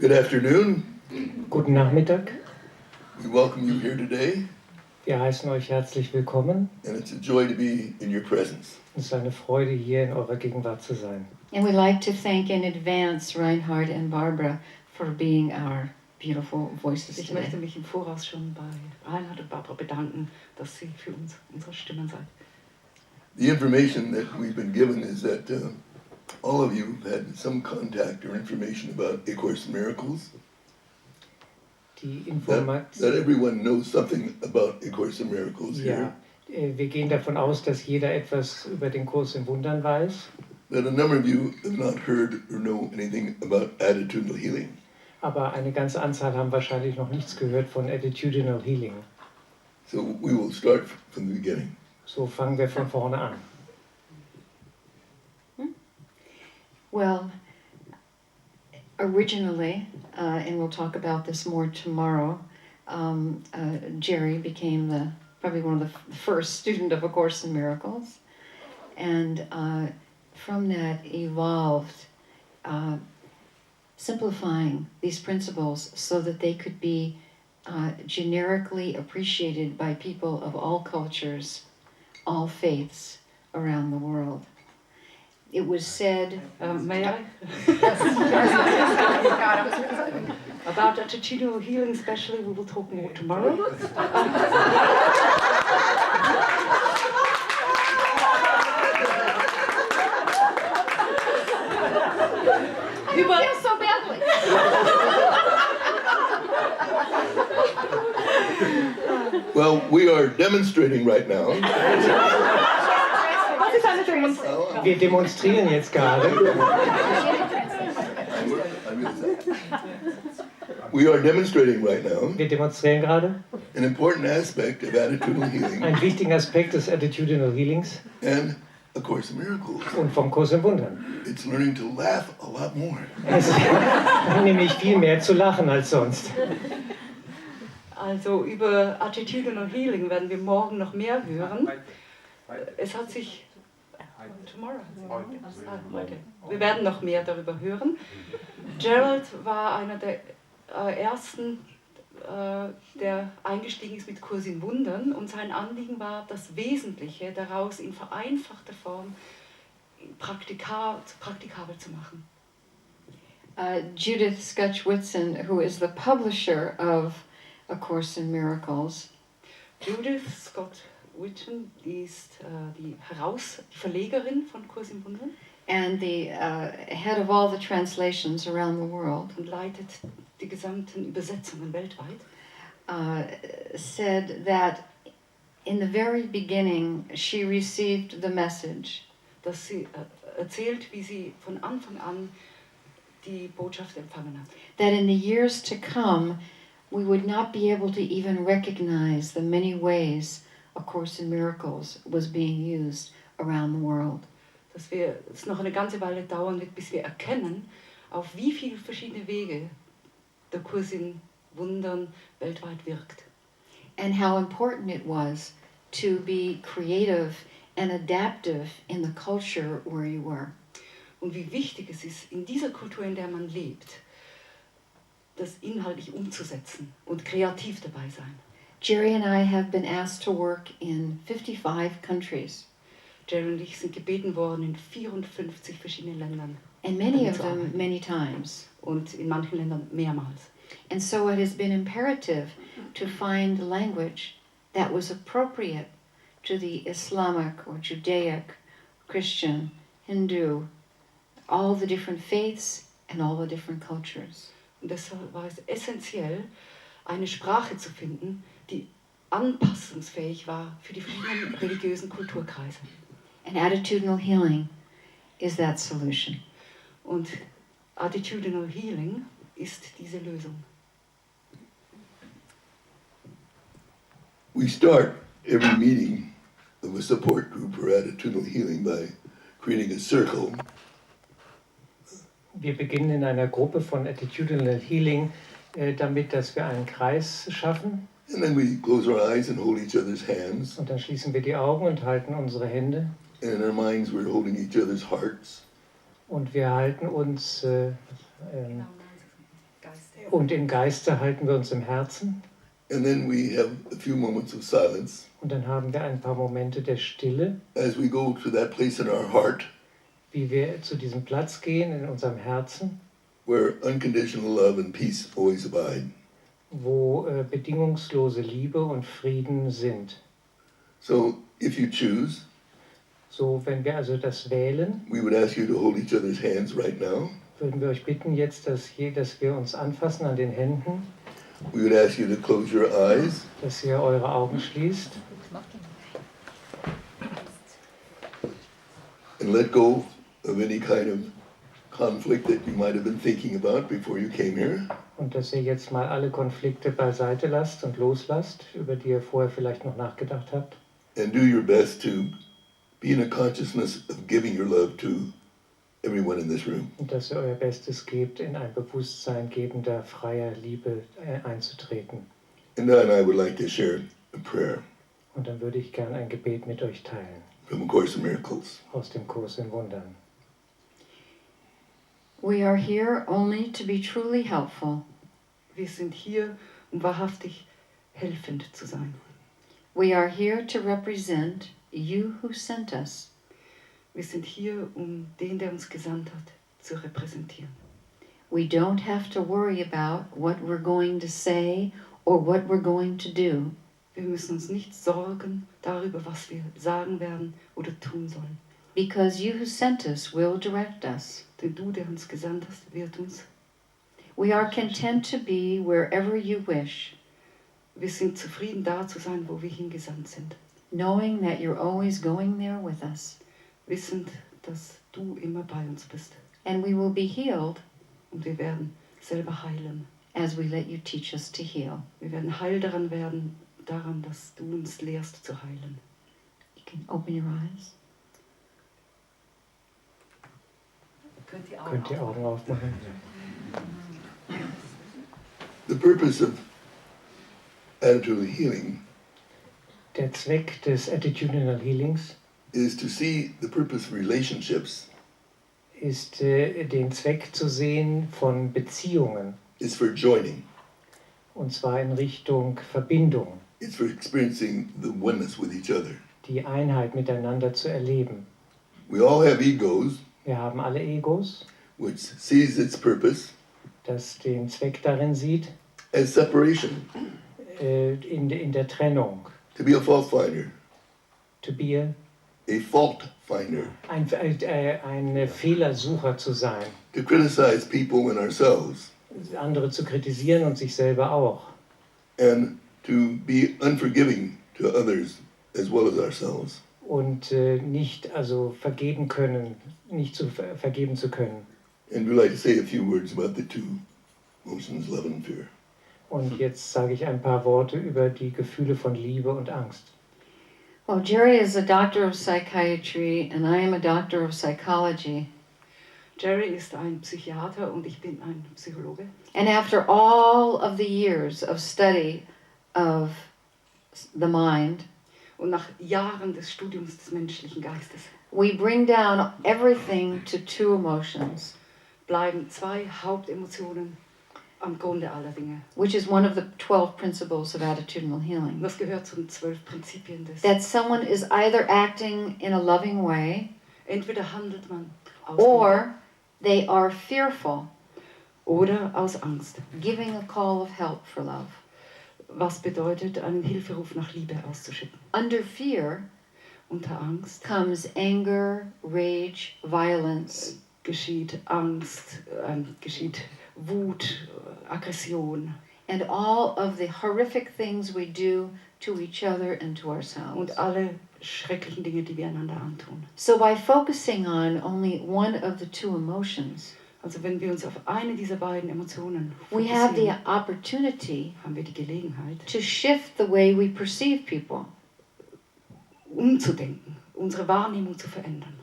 Good afternoon. Guten Nachmittag. We welcome you here today. Wir heißen euch herzlich willkommen. And it's a joy to be in your presence. Es ist eine Freude, hier in eurer Gegenwart zu sein. And we'd like to thank in advance Reinhard and Barbara for being our beautiful voices Ich today. möchte mich im Voraus schon bei Reinhard und Barbara bedanken, dass sie für uns unsere Stimmen seid. The information that we've been given is that all of you have had some contact or information about A Course in Miracles. Die That Information. everyone knows something about A Course in Miracles Ja, here. wir gehen davon aus, dass jeder etwas über den Kurs im Wundern weiß. But a number of you have not heard or know anything about attitudinal healing. Aber eine ganze Anzahl haben wahrscheinlich noch nichts gehört von Attitudinal Healing. So we will start from the beginning. So fangen wir von vorne an. Well, originally, and we'll talk about this more tomorrow, Jerry became probably one of the first student of A Course in Miracles. And from that evolved simplifying these principles so that they could be generically appreciated by people of all cultures, all faiths around the world. It was said... May I? About attitudinal healing especially, we will talk more tomorrow. You feel so badly. Well, we are demonstrating right now. Was ist eine Demonstration? Wir demonstrieren jetzt gerade. We are demonstrating right now Wir demonstrieren gerade an important aspect of attitudinal healing einen wichtigen Aspekt des Attitudinal Healings and A Course in Miracles. und vom Kurs im Wundern. It's learning to laugh a lot more. Es ist nämlich viel mehr zu lachen als sonst. Also über Attitudinal Healing werden wir morgen noch mehr hören. Es hat sich... Tomorrow? Heute. Wir werden noch mehr darüber hören. Gerald war einer der ersten, der eingestiegen ist mit Kurs in Wundern, und sein Anliegen war, das Wesentliche daraus in vereinfachter Form praktikabel zu machen. Judith Scutch-Whitson, who is the publisher of A Course in Miracles, Judith Scott-Whitson ist die Verlegerin von Kurs in Wundern and the head of all the translations around the world, und leitet die gesamten Übersetzungen weltweit, said that in the very beginning she received the message dass sie erzählt, wie sie von Anfang an die Botschaft empfangen hat. that in the years to come we would not be able to even recognize the many ways A Course in Miracles was being used around the world. Dass es noch eine ganze Weile dauern wird, bis wir erkennen, auf wie viele verschiedene Wege der Kurs in Wundern weltweit wirkt. And how important it was to be creative and adaptive in the culture where you were. Und wie wichtig es ist, in dieser Kultur, in der man lebt, das inhaltlich umzusetzen und kreativ dabei sein. Jerry and I have been asked to work in 55 countries, Jerry und ich sind gebeten worden, in 54 verschiedenen Ländern and many of zu them arbeiten. many times. Und in manchen Ländern mehrmals. And so it has been imperative to find language that was appropriate to the Islamic or Judaic, Christian, Hindu, all the different faiths and all the different cultures. Und deshalb war es essentiell, eine Sprache zu finden, die anpassungsfähig war für die verschiedenen religiösen Kulturkreise. And attitudinal healing is that solution. Und Attitudinal Healing ist diese Lösung. We start every meeting of a support group for attitudinal healing by creating a circle. Wir beginnen in einer Gruppe von Attitudinal Healing damit, dass wir einen Kreis schaffen. And then we close our eyes and hold each other's hands. Und dann schließen wir die Augen und halten unsere Hände. And in our minds we're holding each other's hearts. Und wir halten uns Und im Geiste halten wir uns im Herzen. And then we have a few moments of silence Und dann haben wir ein paar Momente der Stille, as we go to that place in our heart wie wir zu diesem Platz gehen in unserem Herzen, where unconditional love and peace always abide. wo bedingungslose Liebe und Frieden sind. So if you choose, So, wenn wir also das wählen, we would ask you to hold each other's hands right now. würden wir euch bitten jetzt, dass wir uns anfassen an den Händen, We would ask you to close your eyes. dass ihr eure Augen schließt And let go of any kind of conflict that you might have been thinking about before you came here. und dass ihr jetzt mal alle Konflikte beiseite lasst und loslasst, über die ihr vorher vielleicht noch nachgedacht habt. And do your best to be in a consciousness of giving your love to everyone in this room. Und dass ihr euer Bestes gebt, in ein Bewusstsein gebender, freier Liebe einzutreten. And Diane and I would like to share a prayer Und dann würde ich gern ein Gebet mit euch teilen, from A Course in Miracles. aus dem Kurs in Wundern. We are here only to be truly helpful. Wir sind hier, wahrhaftig helfend zu sein. We are here to represent you who sent us. Wir sind hier, den, der uns gesandt hat, zu repräsentieren. We don't have to worry about what we're going to say or what we're going to do. Wir müssen uns nicht sorgen darüber, was wir sagen werden oder tun sollen. Because you who sent us will direct us. Denn du, der uns gesandt hast, wird uns. We are content to be wherever you wish, Wir sind zufrieden, da zu sein, wo wir hingesandt sind. knowing that you're always going there with us. Wissend, dass du immer bei uns bist. And we will be healed Und wir werden selber heilen. as we let you teach us to heal. Wir werden heil daran, dass du uns lehrst zu heilen. You can open your eyes. Könnt ihr Augen aufmachen? The purpose of attitudinal healing Der Zweck des Attitudinal Healings is to see the purpose of relationships ist, den Zweck zu sehen von Beziehungen, is for joining. und zwar in Richtung Verbindung, It's for experiencing the oneness with each other. die Einheit miteinander zu erleben. We all have egos, Wir haben alle Egos, which sees its purpose das den Zweck darin sieht, as separation, in der Trennung, to be a fault finder, to be a fault finder, ein Fehlersucher zu sein, to criticize people and ourselves, andere zu kritisieren und sich selber auch, and to be unforgiving to others as well as ourselves. und nicht also vergeben können, nicht vergeben zu können. And we'd like to say a few words about the two emotions, love and fear. Und jetzt sage ich ein paar Worte über die Gefühle von Liebe und Angst. Well, Jerry is a doctor of psychiatry and I am a doctor of psychology. Jerry ist ein Psychiater und ich bin ein Psychologe. And after all of the years of study of the mind, Und nach Jahren des Studiums des menschlichen Geistes we bring down everything to two emotions, bleiben zwei Hauptemotionen am Grunde aller Dinge. which is one of the 12 principles of attitudinal Und healing. das gehört zu den 12 Prinzipien des. That someone is either acting in a loving way Entweder handelt man aus or they are fearful, Liebe oder aus Angst. giving a call of help for love. Was bedeutet, einen Hilferuf nach Liebe auszuschicken. Under fear Unter Angst comes anger, rage, violence, geschieht Angst, geschieht Wut, Aggression and all of the horrific things we do to each other and to ourselves. und alle schrecklichen Dinge, die wir einander antun. So by focusing on only one of the two emotions, Also wenn wir uns auf eine dieser beiden Emotionen we have the fokussieren, opportunity haben wir die Gelegenheit, to shift the way we perceive people. umzudenken, unsere Wahrnehmung zu verändern.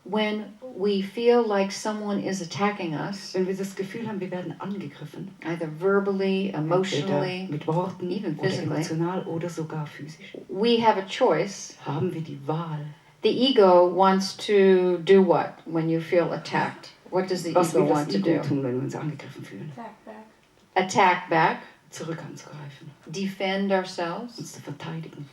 When we feel like someone is attacking us, Wenn wir das Gefühl haben, wir werden angegriffen, either verbally, entweder emotionally, mit Worten even oder physically, emotional oder sogar physisch, we have a choice. haben wir die Wahl. The ego wants to do what when you feel attacked? What does the Was ego will das want to Ego do? tun, wenn wir uns angegriffen fühlen? Attack back, Zurück anzugreifen, defend ourselves. uns zu verteidigen.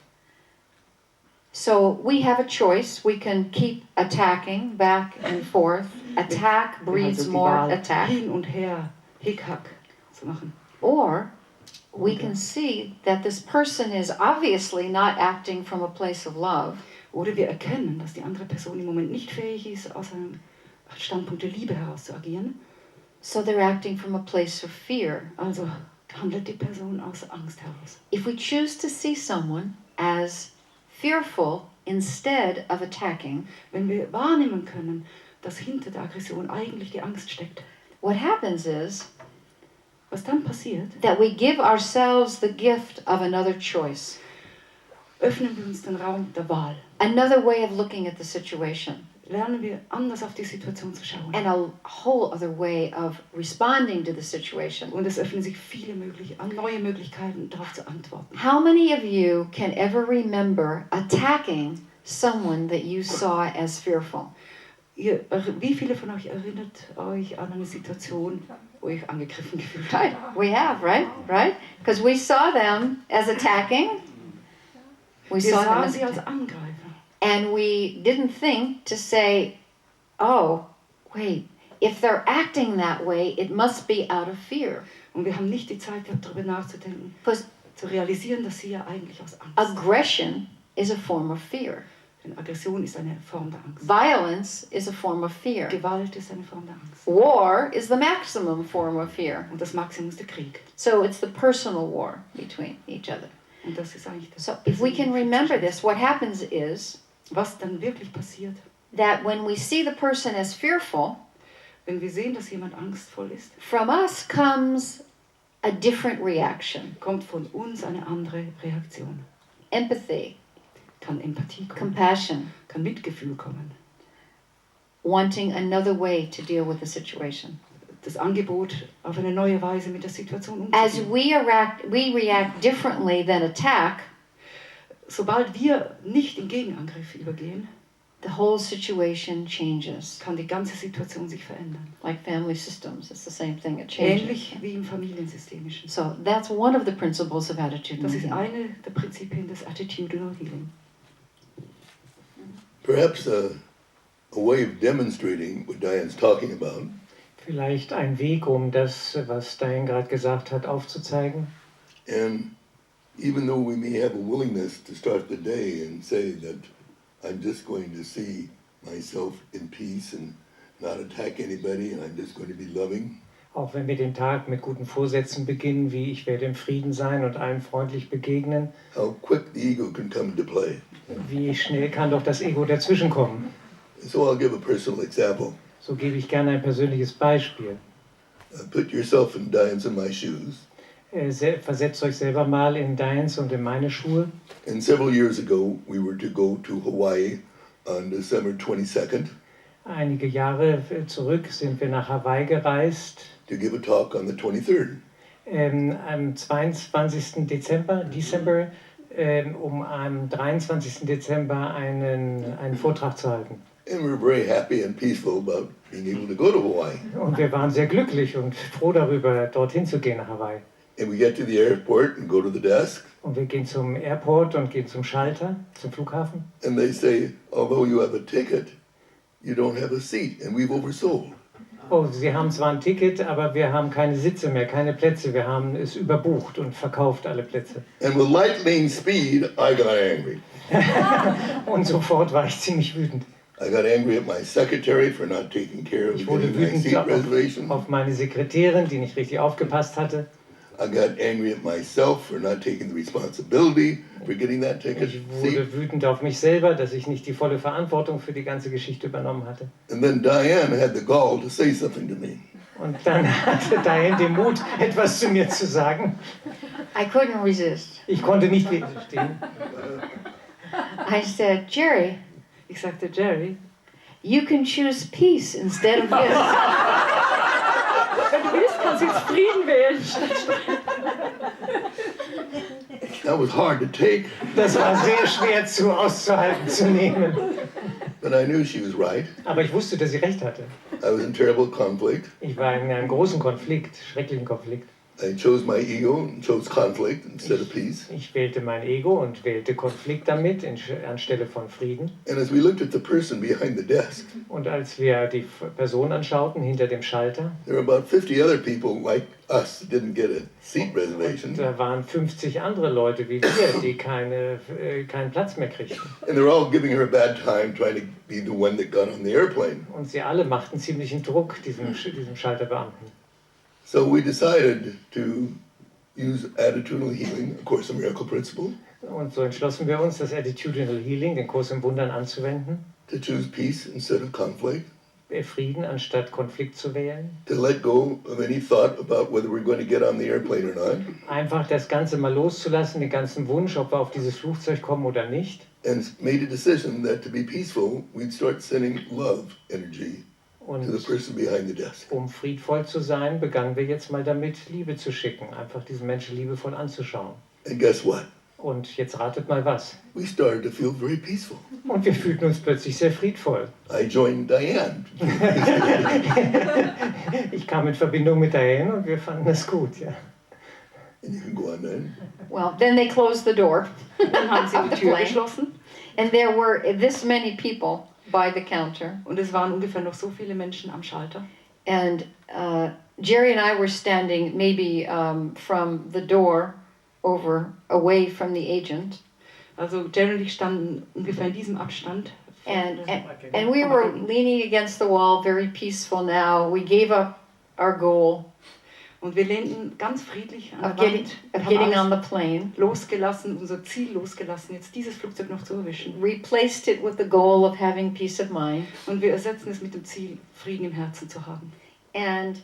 So we have a choice. We can keep attacking back and forth. Attack Wir haben breeds also die more Wahl, attack. hin und her, Hickhack zu machen. Or we can see that this person is obviously not acting from a place of love. Oder wir erkennen, dass die andere Person im Moment nicht fähig ist, aus einem Standpunkt der Liebe heraus zu agieren. So they're acting from a place of fear. Also handelt die Person aus Angst heraus. If we choose to see someone as fearful instead of attacking, Wenn wir wahrnehmen können, dass hinter der Aggression eigentlich die Angst steckt, what happens is was dann passiert, that we give ourselves the gift of another choice, öffnen wir uns den Raum der Wahl. another way of looking at the situation, Lernen wir anders auf die Situation zu schauen. and a whole other way of responding to the situation. Und es öffnen sich neue Möglichkeiten, darauf zu antworten. How many of you can ever remember attacking someone that you saw as fearful? Wie viele von euch erinnert euch an eine Situation, wo ihr euch angegriffen gefühlt habt? Right, we have, right? Right? Because we saw them as attacking. We Wir saw them sahen as sie als attacking. Angreifer. And we didn't think to say, oh, wait, if they're acting that way, it must be out of fear. Und wir haben nicht die Zeit gehabt, darüber nachzudenken, Because zu realisieren, dass sie ja eigentlich aus Angst. aggression is a form of fear. Denn Aggression ist eine Form der Angst. Violence is a form of fear. Gewalt ist eine Form der Angst. War is the maximum form of fear. Und das Maximum ist der Krieg. So it's the personal war between each other. Und das ist eigentlich das. So if we can remember this, what happens is Was dann wirklich passiert, that when we see the person as fearful, wenn wir sehen, dass jemand angstvoll ist, from us comes a different reaction. kommt von uns eine andere Reaktion. Empathy, Kann Empathie kommen, compassion, kann Mitgefühl kommen. wanting another way to deal with the situation. Das Angebot, auf eine neue Weise mit der Situation As umzugehen. we react differently than attack, Sobald wir nicht in Gegenangriff übergehen, the whole situation changes. kann die ganze Situation sich verändern. Like family systems, it's the same thing, it changes. Ähnlich wie im Familiensystemischen. So that's one of the principles of attitudinal Das ist healing. eine der Prinzipien des Attitudinal Healing. Perhaps a way of demonstrating what Diane's talking about Vielleicht ein Weg, um das, was Diane gerade gesagt hat, aufzuzeigen. And even though we may have a willingness to start the day and say that I'm just going to see myself in peace and not attack anybody and I'm just going to be loving, Auch wenn wir den Tag mit guten Vorsätzen beginnen, wie ich werde im Frieden sein und allen freundlich begegnen, how quick the ego can come into play. wie schnell kann doch das Ego dazwischenkommen. So I'll give a personal example. So gebe ich gerne ein persönliches Beispiel. Put yourself in Diane's and my shoes. Versetzt euch selber mal in Dianes und in meine Schuhe. And several years ago, we were to go to Hawaii on December 22nd Einige Jahre zurück sind wir nach Hawaii gereist. to give a talk on the 23rd. Am 22. Dezember, um am 23. Dezember einen Vortrag zu halten. And we were very happy and peaceful about being able to go to Hawaii. Und wir waren sehr glücklich und froh darüber, dorthin zu gehen nach Hawaii. And we get to the airport and go to the desk, Und wir gehen zum Airport und gehen zum Schalter, zum Flughafen. and they say, although you have a ticket, you don't have a seat, and we've oversold. Oh, Sie haben zwar ein Ticket, aber wir haben keine Sitze mehr, keine Plätze. Wir haben es überbucht und verkauft alle Plätze. And with lightning speed, I got angry. Und sofort war ich ziemlich wütend. I got angry at my secretary for not taking care of Ich wurde getting my wütend seat reservation. auf meine Sekretärin, die nicht richtig aufgepasst hatte. I got angry at myself for not taking the responsibility for getting that ticket. Ich wurde wütend auf mich selber, dass ich nicht die volle Verantwortung für die ganze Geschichte übernommen hatte. And then Diane had the gall to say something to me. Und dann hatte Diane den Mut, etwas zu mir zu sagen. I couldn't resist. Ich konnte nicht widerstehen. I said, Jerry, Ich sagte, Jerry, you can choose peace instead of this. wenn du willst, kannst du jetzt Frieden wählen. That was hard to take, Das war sehr schwer auszuhalten, zu nehmen. but I knew she was right. Aber ich wusste, dass sie recht hatte. I was in terrible conflict. Ich war in einem großen Konflikt, schrecklichen Konflikt. I chose my ego and chose conflict instead of peace. Ich wählte mein Ego und wählte Konflikt damit anstelle von Frieden. And as we looked at the person behind the desk, Und als wir die Person anschauten hinter dem Schalter, there were about 50 other people like us that didn't get a seat reservation. da waren 50 andere Leute wie wir, die keinen Platz mehr kriegten. And they were all giving her a bad time trying to be the one that got on the airplane. Und sie alle machten ziemlichen Druck, diesem Schalterbeamten. So we decided to use attitudinal healing, of course, a miracle principle, Und so entschlossen wir uns, das Attitudinal Healing, den Kurs im Wundern anzuwenden, to choose peace instead of conflict, Frieden anstatt Konflikt zu wählen, to let go of any thought about whether we're going to get on the airplane or not, einfach das Ganze mal loszulassen, den ganzen Wunsch, ob wir auf dieses Flugzeug kommen oder nicht. and made a decision that to be peaceful, we'd start sending love energy to the Und person behind the desk. um friedvoll zu sein, begannen wir jetzt mal damit, Liebe zu schicken, einfach diesen Menschen liebevoll anzuschauen. And guess what? Und jetzt ratet mal was. We started to feel very peaceful. Und wir fühlten uns plötzlich sehr friedvoll. I joined Diane. Ich kam in Verbindung mit Diane und wir fanden das gut. Ja. And you can go on then. Well, then they closed the door. Dann haben sie die Tür geschlossen And there were this many people by the counter. und es waren ungefähr noch so viele Menschen am Schalter. And Jerry and I were standing maybe from the door away from the agent. Also Jerry und ich standen ungefähr in diesem Abstand. And we were leaning against the wall, very peaceful now. We gave up our goal Und wir lehnten ganz friedlich an of der getting, Wand, of haben getting on alles the plane, losgelassen, unser Ziel losgelassen, jetzt dieses Flugzeug noch zu erwischen. replaced it with the goal of having peace of mind. Und wir ersetzen es mit dem Ziel, Frieden im Herzen zu haben. And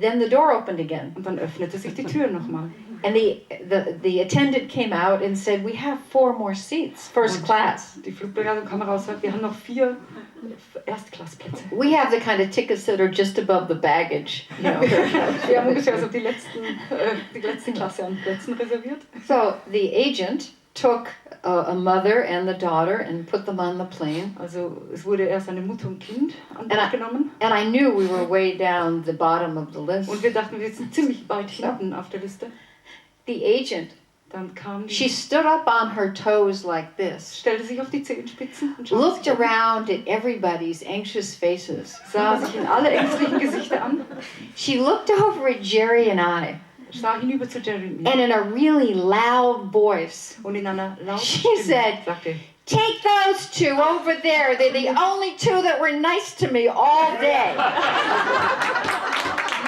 then the door opened again. Und dann öffnete sich die Tür nochmal. And the attendant came out and said, we have 4 more seats, first class. Die Flugbegleitung kam raus und sagt, wir haben noch 4 Erstklassplätze. We have the kind of tickets that are just above the baggage. You know. Wir haben ungefähr so die letzte Klasse an Plätzen reserviert. So the agent took a mother and the daughter and put them on the plane. Also es wurde erst eine Mutter und Kind an Bord genommen. And I knew we were way down the bottom of the list. Und wir dachten, wir sind ziemlich weit hinten auf der Liste. The agent, Dann kam she die, stood up on her toes like this, stellte sich auf die Zehenspitzen und schaute looked sich um, around at everybody's anxious faces. sah sich in alle ängstlichen Gesichter an, She looked over at Jerry and I, sah hinüber zu Jerry und mir and in a really loud voice, und in einer lauten She Stimme said, sagte, take those 2 over there. They're the only 2 that were nice to me all day.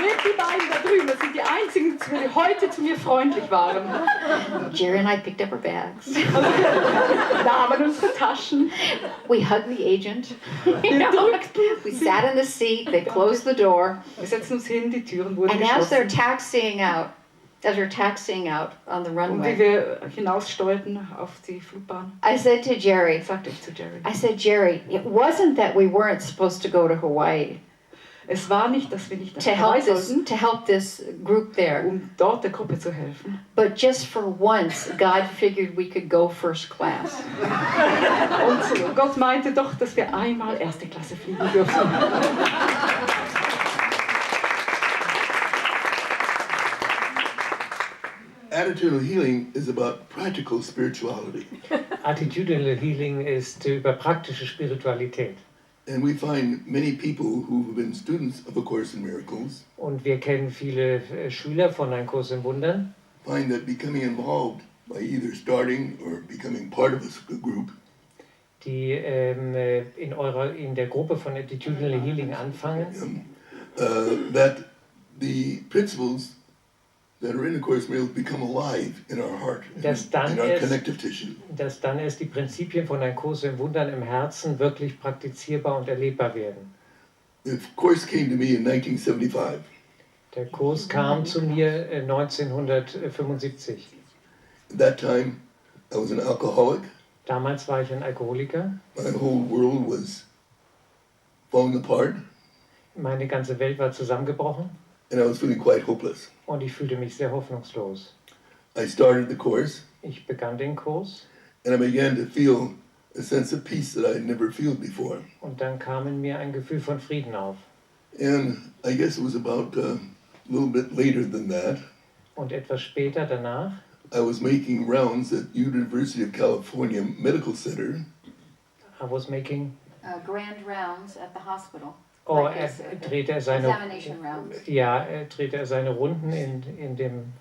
nehmt die beiden da drüben, das sind die einzigen, die heute zu mir freundlich waren. Jerry and I picked up our bags. Nahmen unsere Taschen, We hugged the agent. wir drückten, We sat in the seat. They closed the door. wir setzten uns hin, die Türen wurden And as they're geschlossen. taxiing out on the Und wie runway, wir hinaussteuerten auf die Flugbahn, I said to Jerry, sagte ich zu Jerry, it wasn't that we weren't supposed to go to Hawaii es war nicht, dass wir nicht nach to Hawaii help sollten, this group there, um dort der Gruppe zu helfen. but just for once, God figured we could go first class. Und Gott meinte doch, dass wir einmal erste Klasse fliegen dürfen. Attitudinal healing is about practical spirituality. Attitudinal Healing ist über praktische Spiritualität. And we find many people who've been students of A Course in Miracles Und wir kennen viele Schüler von einem Kurs im Wundern, find that becoming involved by either starting or becoming part of a group die in der Gruppe von Attitudinal Healing anfangen, that the principles that are in A Course in Miracles become alive in our heart, Dass dann in our erst- connective tissue. dass dann erst die Prinzipien von einem Kurs im Wundern im Herzen wirklich praktizierbar und erlebbar werden. The Course came to me in 1975. Der Kurs kam zu mir 1975. At that time, I was an alcoholic. Damals war ich ein Alkoholiker. My whole world was falling apart, Meine ganze Welt war zusammengebrochen and I was feeling quite hopeless. und ich fühlte mich sehr hoffnungslos. I started the Course, Ich begann den Kurs and I began to feel a sense of peace that I had never felt before. Und dann kam in mir ein Gefühl von Frieden auf. And I guess it was about a little bit later than that. Und etwas später danach I was making rounds at University of California Medical Center. I was making... grand rounds at the hospital. Oh, Like drehte seine... examination rounds Ja, drehte seine Runden in dem...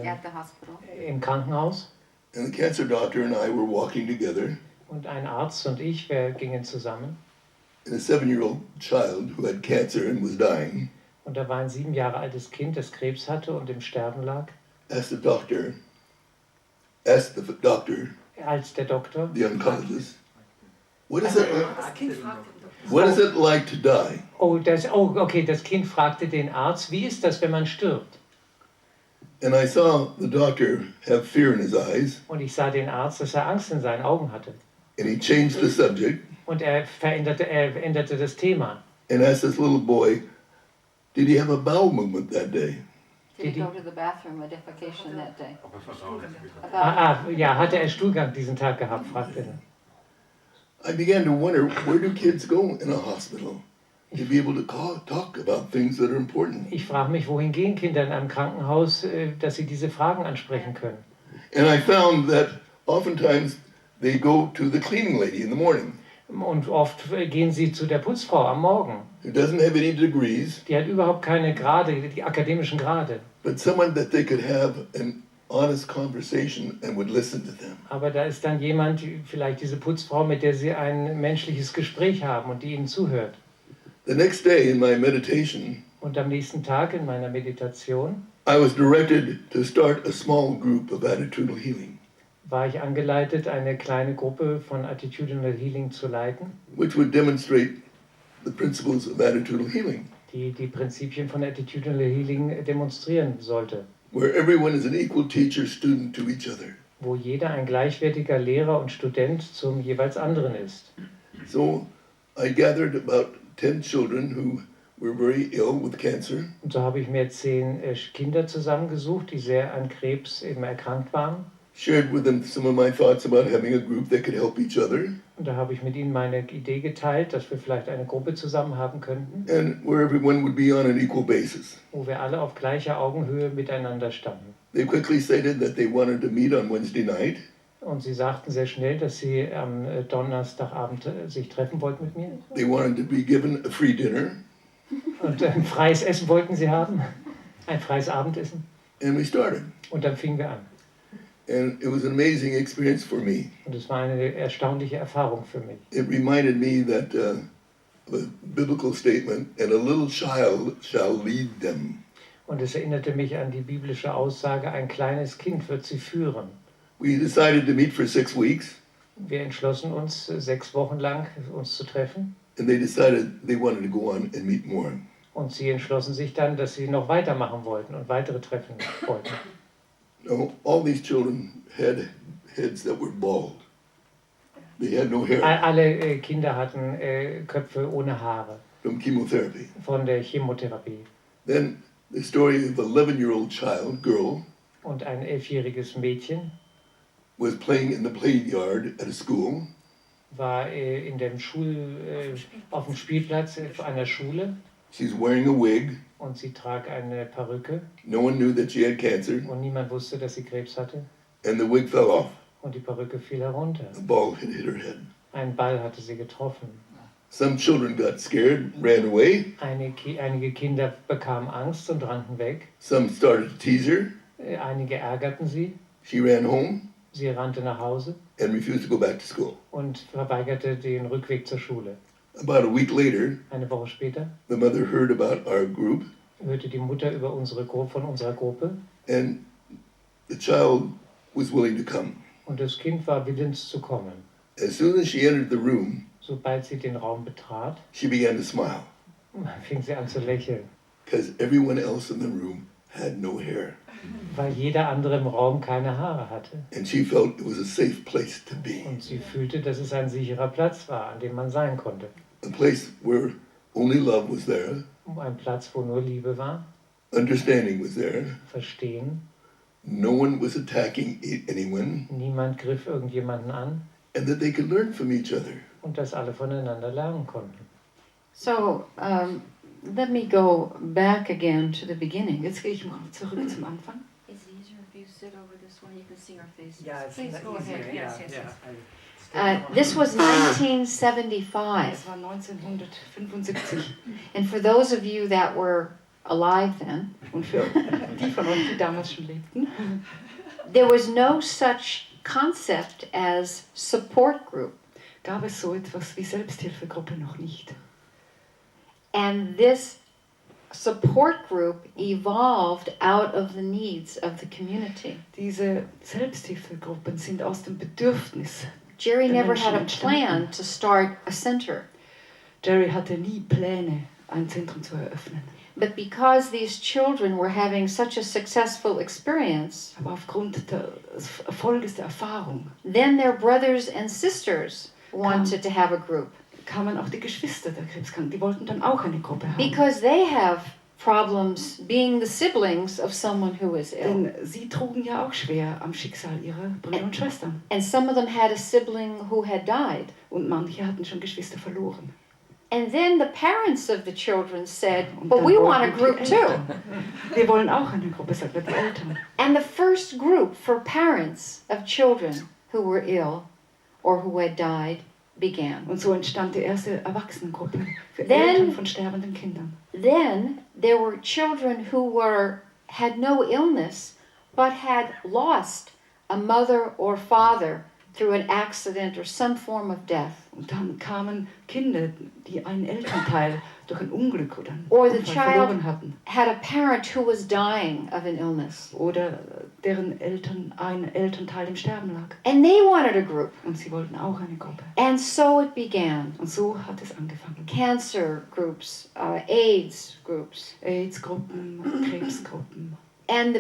at the hospital. im Krankenhaus. And the cancer doctor and I were walking together. Und ein Arzt und ich, wir gingen zusammen. And a 7-year-old child who had cancer and was dying Und da war ein 7 Jahre altes Kind, das Krebs hatte und im Sterben lag. asked the doctor, Als der Doktor, the oncologist, what is it like to die? okay, das Kind fragte den Arzt, wie ist das, wenn man stirbt? And I saw the doctor have fear in his eyes, Und ich sah den Arzt, dass er Angst in seinen Augen hatte. and he changed the subject Und er änderte das Thema. and asked this little boy, did he have a bowel movement that day? Did he go to the bathroom, a defecation that day? Ja, hatte er Stuhlgang diesen Tag gehabt, fragte er. I began to wonder, where do kids go in a hospital to be able to talk about things that are important? Ich frage mich, wohin gehen Kinder in einem Krankenhaus, dass sie diese Fragen ansprechen können. And I found that oftentimes they go to the cleaning lady in the morning, Und oft gehen sie zu der Putzfrau am Morgen. who doesn't have any degrees, Die hat überhaupt keine Grade, die akademischen Grade. but someone that they could have an honest conversation and would listen to them. Aber da ist dann jemand, vielleicht diese Putzfrau, mit der sie ein menschliches Gespräch haben und die ihnen zuhört. The next day in my meditation, Und am nächsten Tag in meiner Meditation I was directed to start a small group of attitudinal healing, war ich angeleitet, eine kleine Gruppe von Attitudinal Healing zu leiten, which would demonstrate the principles of attitudinal healing, die die Prinzipien von Attitudinal Healing demonstrieren sollte, where everyone is an equal teacher, student to each other. wo jeder ein gleichwertiger Lehrer und Student zum jeweils anderen ist. So I gathered about 10 children who were very ill with cancer, Und so habe ich mir 10 Kinder zusammengesucht, die sehr an Krebs eben erkrankt waren. shared with them some of my thoughts about having a group that could help each other, Und da habe ich mit ihnen meine Idee geteilt, dass wir vielleicht eine Gruppe zusammen haben könnten, and where everyone would be on an equal basis. wo wir alle auf gleicher Augenhöhe miteinander standen. They quickly stated that they wanted to meet on Wednesday night, Und sie sagten sehr schnell, dass sie am Donnerstagabend sich treffen wollten mit mir. they wanted to be given a free dinner, Und ein freies Essen wollten sie haben, ein freies Abendessen. and we started. Und dann fingen wir an. And it was an amazing experience for me. Und es war eine erstaunliche Erfahrung für mich. It reminded me that of a biblical statement, and a little child shall lead them. Und es erinnerte mich an die biblische Aussage, ein kleines Kind wird sie führen. We decided to meet for 6 weeks, Wir entschlossen uns, 6 Wochen lang uns zu treffen. and they decided they wanted to go on and meet more. Und sie entschlossen sich dann, dass sie noch weitermachen wollten und weitere Treffen wollten. Now, all these children had heads that were bald. They had no hair Alle Kinder hatten Köpfe ohne Haare from chemotherapy. von der Chemotherapie. Then the story of an 11-year-old girl, Und ein 11-jähriges Mädchen was playing in the playground at a school. war in dem auf dem Spielplatz einer Schule She's wearing a wig. und sie trug eine Perücke No one knew that she had cancer, und niemand wusste, dass sie Krebs hatte. and the wig fell off. Und die Perücke fiel herunter. A ball had hit her head. Ein Ball hatte sie getroffen. Some children got scared, ran away. Einige Kinder bekamen Angst und rannten weg. Some started to tease her. Einige ärgerten sie. She ran home Sie rannte nach Hause and refused to go back to school. und verweigerte den Rückweg zur Schule. About a week later, Eine Woche später the mother heard about our group, hörte die Mutter über von unserer Gruppe and the child was willing to come. und das Kind war willens zu kommen. As soon as she entered the room, Sobald sie den Raum betrat, she began to smile, fing sie an zu lächeln, because everyone else in the room had no hair. weil jeder andere im Raum keine Haare hatte. And she felt it was a safe place to be, Und sie fühlte, dass es ein sicherer Platz war, an dem man sein konnte. a place where only love was there, Ein Platz, wo nur Liebe war, understanding was there, Verstehen. no one was attacking anyone, Niemand griff irgendjemanden an. and that they could learn from each other. Und dass alle voneinander lernen konnten. So let me go back again to the beginning. Jetzt gehe ich mal zurück zum Anfang. It's easier if you sit over this one. You can see our faces. Ja, Please go ahead. Ja, Yes, yes, ja, yes. This was 1975. Das war 1975. And for those of you that were alive then, Und für die von euch, die damals schon lebten, there was no such concept as support group. gab es so etwas wie Selbsthilfegruppe noch nicht. And this support group evolved out of the needs of the community. Diese Selbsthilfegruppen sind aus dem Bedürfnis. Jerry Der never Menschen had a entstanden. plan to start a center. Jerry hatte nie Pläne, ein Zentrum zu eröffnen. But because these children were having such a successful experience, Aber aufgrund des Erfolges der Erfahrung then their brothers and sisters wanted to have a group. kamen auch die Geschwister der Krebskranken. Die wollten dann auch eine Gruppe haben. Because they have problems being the siblings of someone who is ill. Denn sie trugen ja auch schwer am Schicksal ihrer Brüder und Schwestern. And some of them had a sibling who had died. Und manche hatten schon Geschwister verloren. And then the parents of the children said, Und but dann we wollten want a die group too. Eltern. Wir wollen auch eine Gruppe, sagten die Eltern. And the first group for parents of children who were ill or who had died began. Und so entstand die erste Erwachsenengruppe für Then- Eltern von sterbenden Kindern. Then there were children who had no illness but had lost a mother or father through an accident or some form of death. Und dann kamen Kinder, die einen Elternteil durch ein Unglück oder einen Or the Unfall child verloren hatten. had a parent who was dying of an illness. Oder deren Eltern, ein Elternteil im Sterben lag. And they wanted a group. Und sie wollten auch eine Gruppe. And so it began. Und so hat es angefangen. Cancer groups, AIDS groups. AIDS-Gruppen, Krebsgruppen. And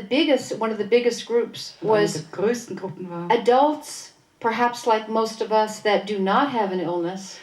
one of the biggest groups Und eine was der größten Gruppen war adults, perhaps like most of us, that do not have an illness,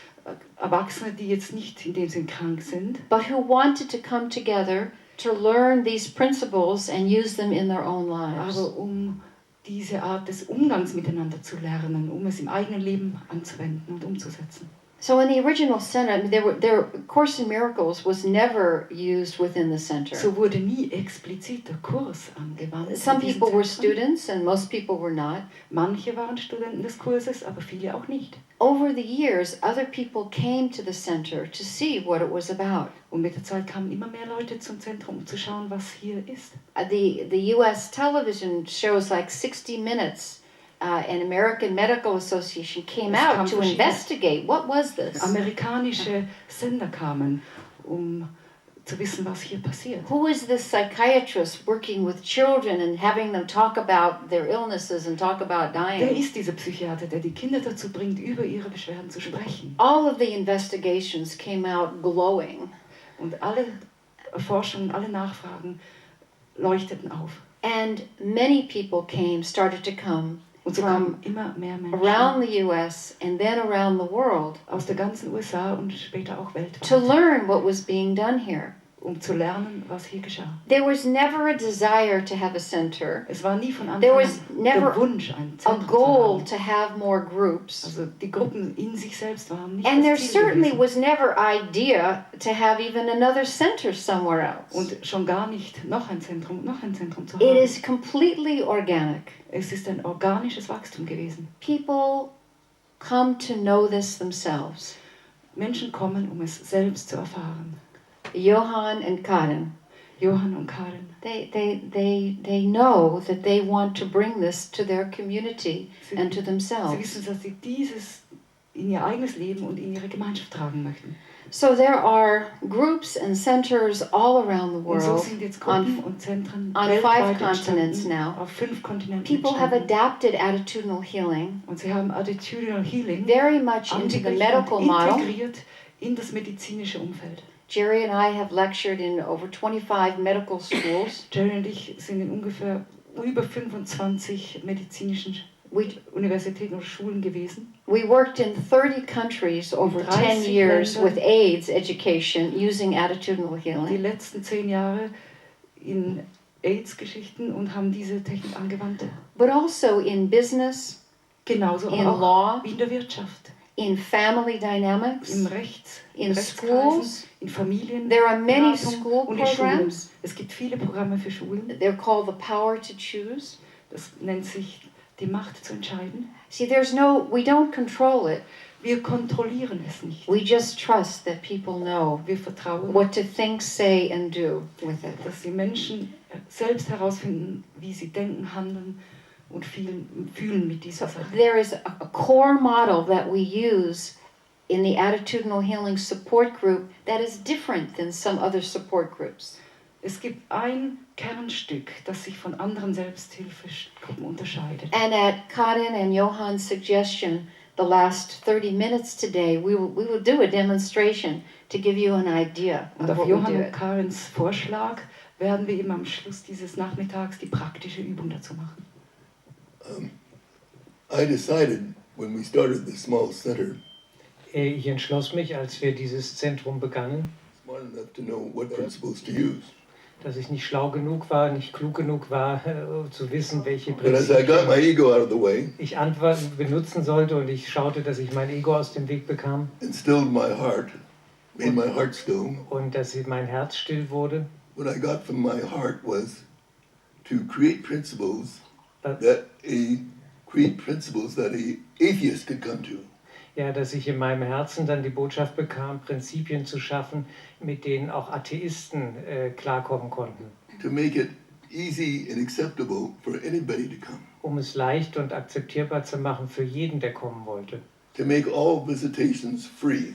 Erwachsene, die jetzt nicht in dem Sinn krank sind, but who wanted to come together to learn these principles and use them in their own lives. aber um diese Art des Umgangs miteinander zu lernen, um es im eigenen Leben anzuwenden und umzusetzen. So in the original center, there Course in Miracles was never used within the center. So wurde nie explizit der Kurs angewandt. Some in diesem people were Zentrum. students and most people were not. Manche waren Studenten des Kurses, aber viele auch nicht. Over the years, other people came to the center to see what it was about. Und mit der Zeit kamen immer mehr Leute zum Zentrum, um zu schauen, was hier ist. The U.S. television shows like 60 Minutes, an American Medical Association came Es out kam to verschiedene- investigate what was this. Amerikanische Sender kamen, um zu wissen, was hier passiert. Who is this psychiatrist working with children and having them talk about their illnesses and talk about Wer dying? ist dieser Psychiater, der die Kinder dazu bringt, über ihre Beschwerden zu sprechen? All of the investigations came out glowing. Und alle Forschungen, alle Nachfragen leuchteten auf. And many people started to come Und so from kamen immer mehr Menschen around the U.S. and then around the world aus der ganzen USA und später auch to weltweit, learn what was being done here. um zu lernen, was hier geschah. There was never a desire to have a center, Es war nie von There Anfang was an never der Wunsch, ein a Zentrum goal zu to haben. have more groups. Also die Gruppen in sich selbst waren nicht And there das Ziel certainly gewesen. was never idea to have even another center somewhere else. Und schon gar nicht noch ein Zentrum zu It haben. is completely organic. Es ist ein organisches Wachstum gewesen. People come to know this themselves. Menschen kommen, um es selbst zu erfahren. Johann and Karin, Johann und Karin, they know that they want to bring this to their community and to sie themselves. wissen, dass sie dieses in ihr eigenes Leben und in ihre Gemeinschaft tragen möchten. So there are groups and centers all around the Und so world. sind jetzt Gruppen und Zentren on weltweit 5 continents entstanden, now. auf 5 Kontinenten People have entstanden. adapted attitudinal healing Und sie haben Attitudinal Healing very much into the angeglichen medical und model. integriert in das medizinische Umfeld. Jerry and I have lectured in over 25 medical schools. Jerry und ich sind in ungefähr über 25 medizinischen We, Universitäten oder Schulen gewesen. we worked in 30 countries over 10 30 years Länder. with AIDS education using attitudinal Die healing. letzten 10 Jahre in AIDS-Geschichten und haben diese Technik angewandt. But also in business, Genauso in aber auch law, wie in der Wirtschaft, in family dynamics, im in Rechtskreisen, schools. in Familien, There are many Beratung school und in Schulen. programs. Es gibt viele Programme für Schulen. They're called the power to choose. Das nennt sich die Macht zu entscheiden. See, we don't control it. Wir kontrollieren es nicht. We just trust that people know Wir vertrauen, what to think, say, and do with it. dass die Menschen selbst herausfinden, wie sie denken, handeln und fühlen mit dieser Sache. There is a core model that we use in the Attitudinal Healing Support Group that is different than some other support groups. Es gibt ein Kernstück, das sich von anderen Selbsthilfegruppen unterscheidet. And at Karin and Johan's suggestion, the last 30 minutes today, we will do a demonstration to give you an idea Und of auf what we Johann do. und Karins Vorschlag werden wir eben am Schluss dieses Nachmittags die praktische Übung dazu machen. I decided when we started the small center, Ich entschloss mich, als wir dieses Zentrum begannen, smart enough to know what principles to use. dass ich nicht schlau genug war, nicht klug genug war, zu wissen, welche But as I got my Prinzipien ego out of the way, ich benutzen sollte, und ich schaute, dass ich mein Ego aus dem Weg bekam and stilled my heart, made my heart still, und dass mein Herz still wurde. what I got from my heart was to create principles That- that a atheist could come to. Ja, dass ich in meinem Herzen dann die Botschaft bekam, Prinzipien zu schaffen, mit denen auch Atheisten klarkommen konnten, To make it easy and acceptable for anybody to come. um es leicht und akzeptierbar zu machen für jeden, der kommen wollte. To make all visitations free.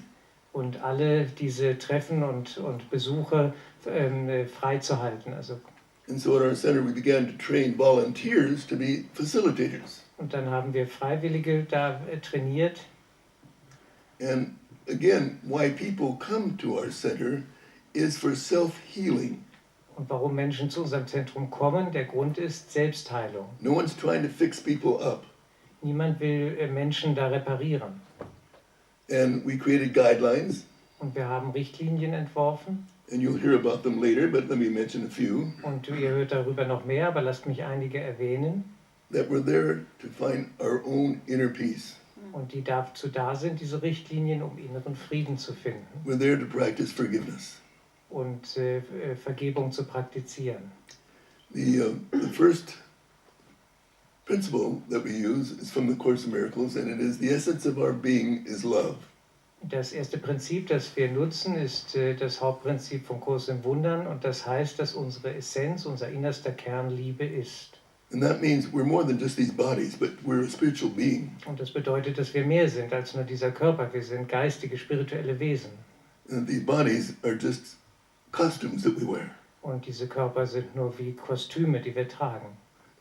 Und alle diese Treffen und Besuche freizuhalten. Also, And so at our center we began to train volunteers to be facilitators. und dann haben wir Freiwillige da trainiert. And again, why people come to our center is for self-healing. Und warum Menschen zu unserem Zentrum kommen, der Grund ist Selbstheilung. No one's trying to fix people up. Niemand will Menschen da reparieren. And we created guidelines, Und wir haben Richtlinien entworfen. and you'll hear about them later, but let me mention a few, Und ihr hört darüber noch mehr, aber lasst mich einige erwähnen. that we're there to find our own inner peace. Und die dazu da sind, diese Richtlinien, um inneren Frieden zu finden We're there to practice forgiveness. und Vergebung zu praktizieren. The first principle that we use is from the Course in Miracles, and it is the essence of our being is love. Das erste Prinzip, das wir nutzen, ist das Hauptprinzip vom Kurs im Wundern, und das heißt, dass unsere Essenz, unser innerster Kern Liebe ist. And that means we're more than just these bodies, but we're a spiritual being. Und das bedeutet, dass wir mehr sind als nur dieser Körper. Wir sind geistige, spirituelle Wesen. And these bodies are just costumes that we wear. Und diese Körper sind nur wie Kostüme, die wir tragen.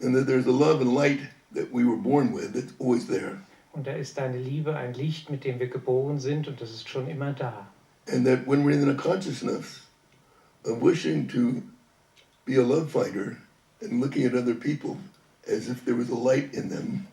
And that there's a love and light that we were born with that's always there. Und da ist eine Liebe, ein Licht, mit dem wir geboren sind, und das ist schon immer da. And that when we're in a consciousness of wishing to be a love finder and looking at other people as if there was a light in them,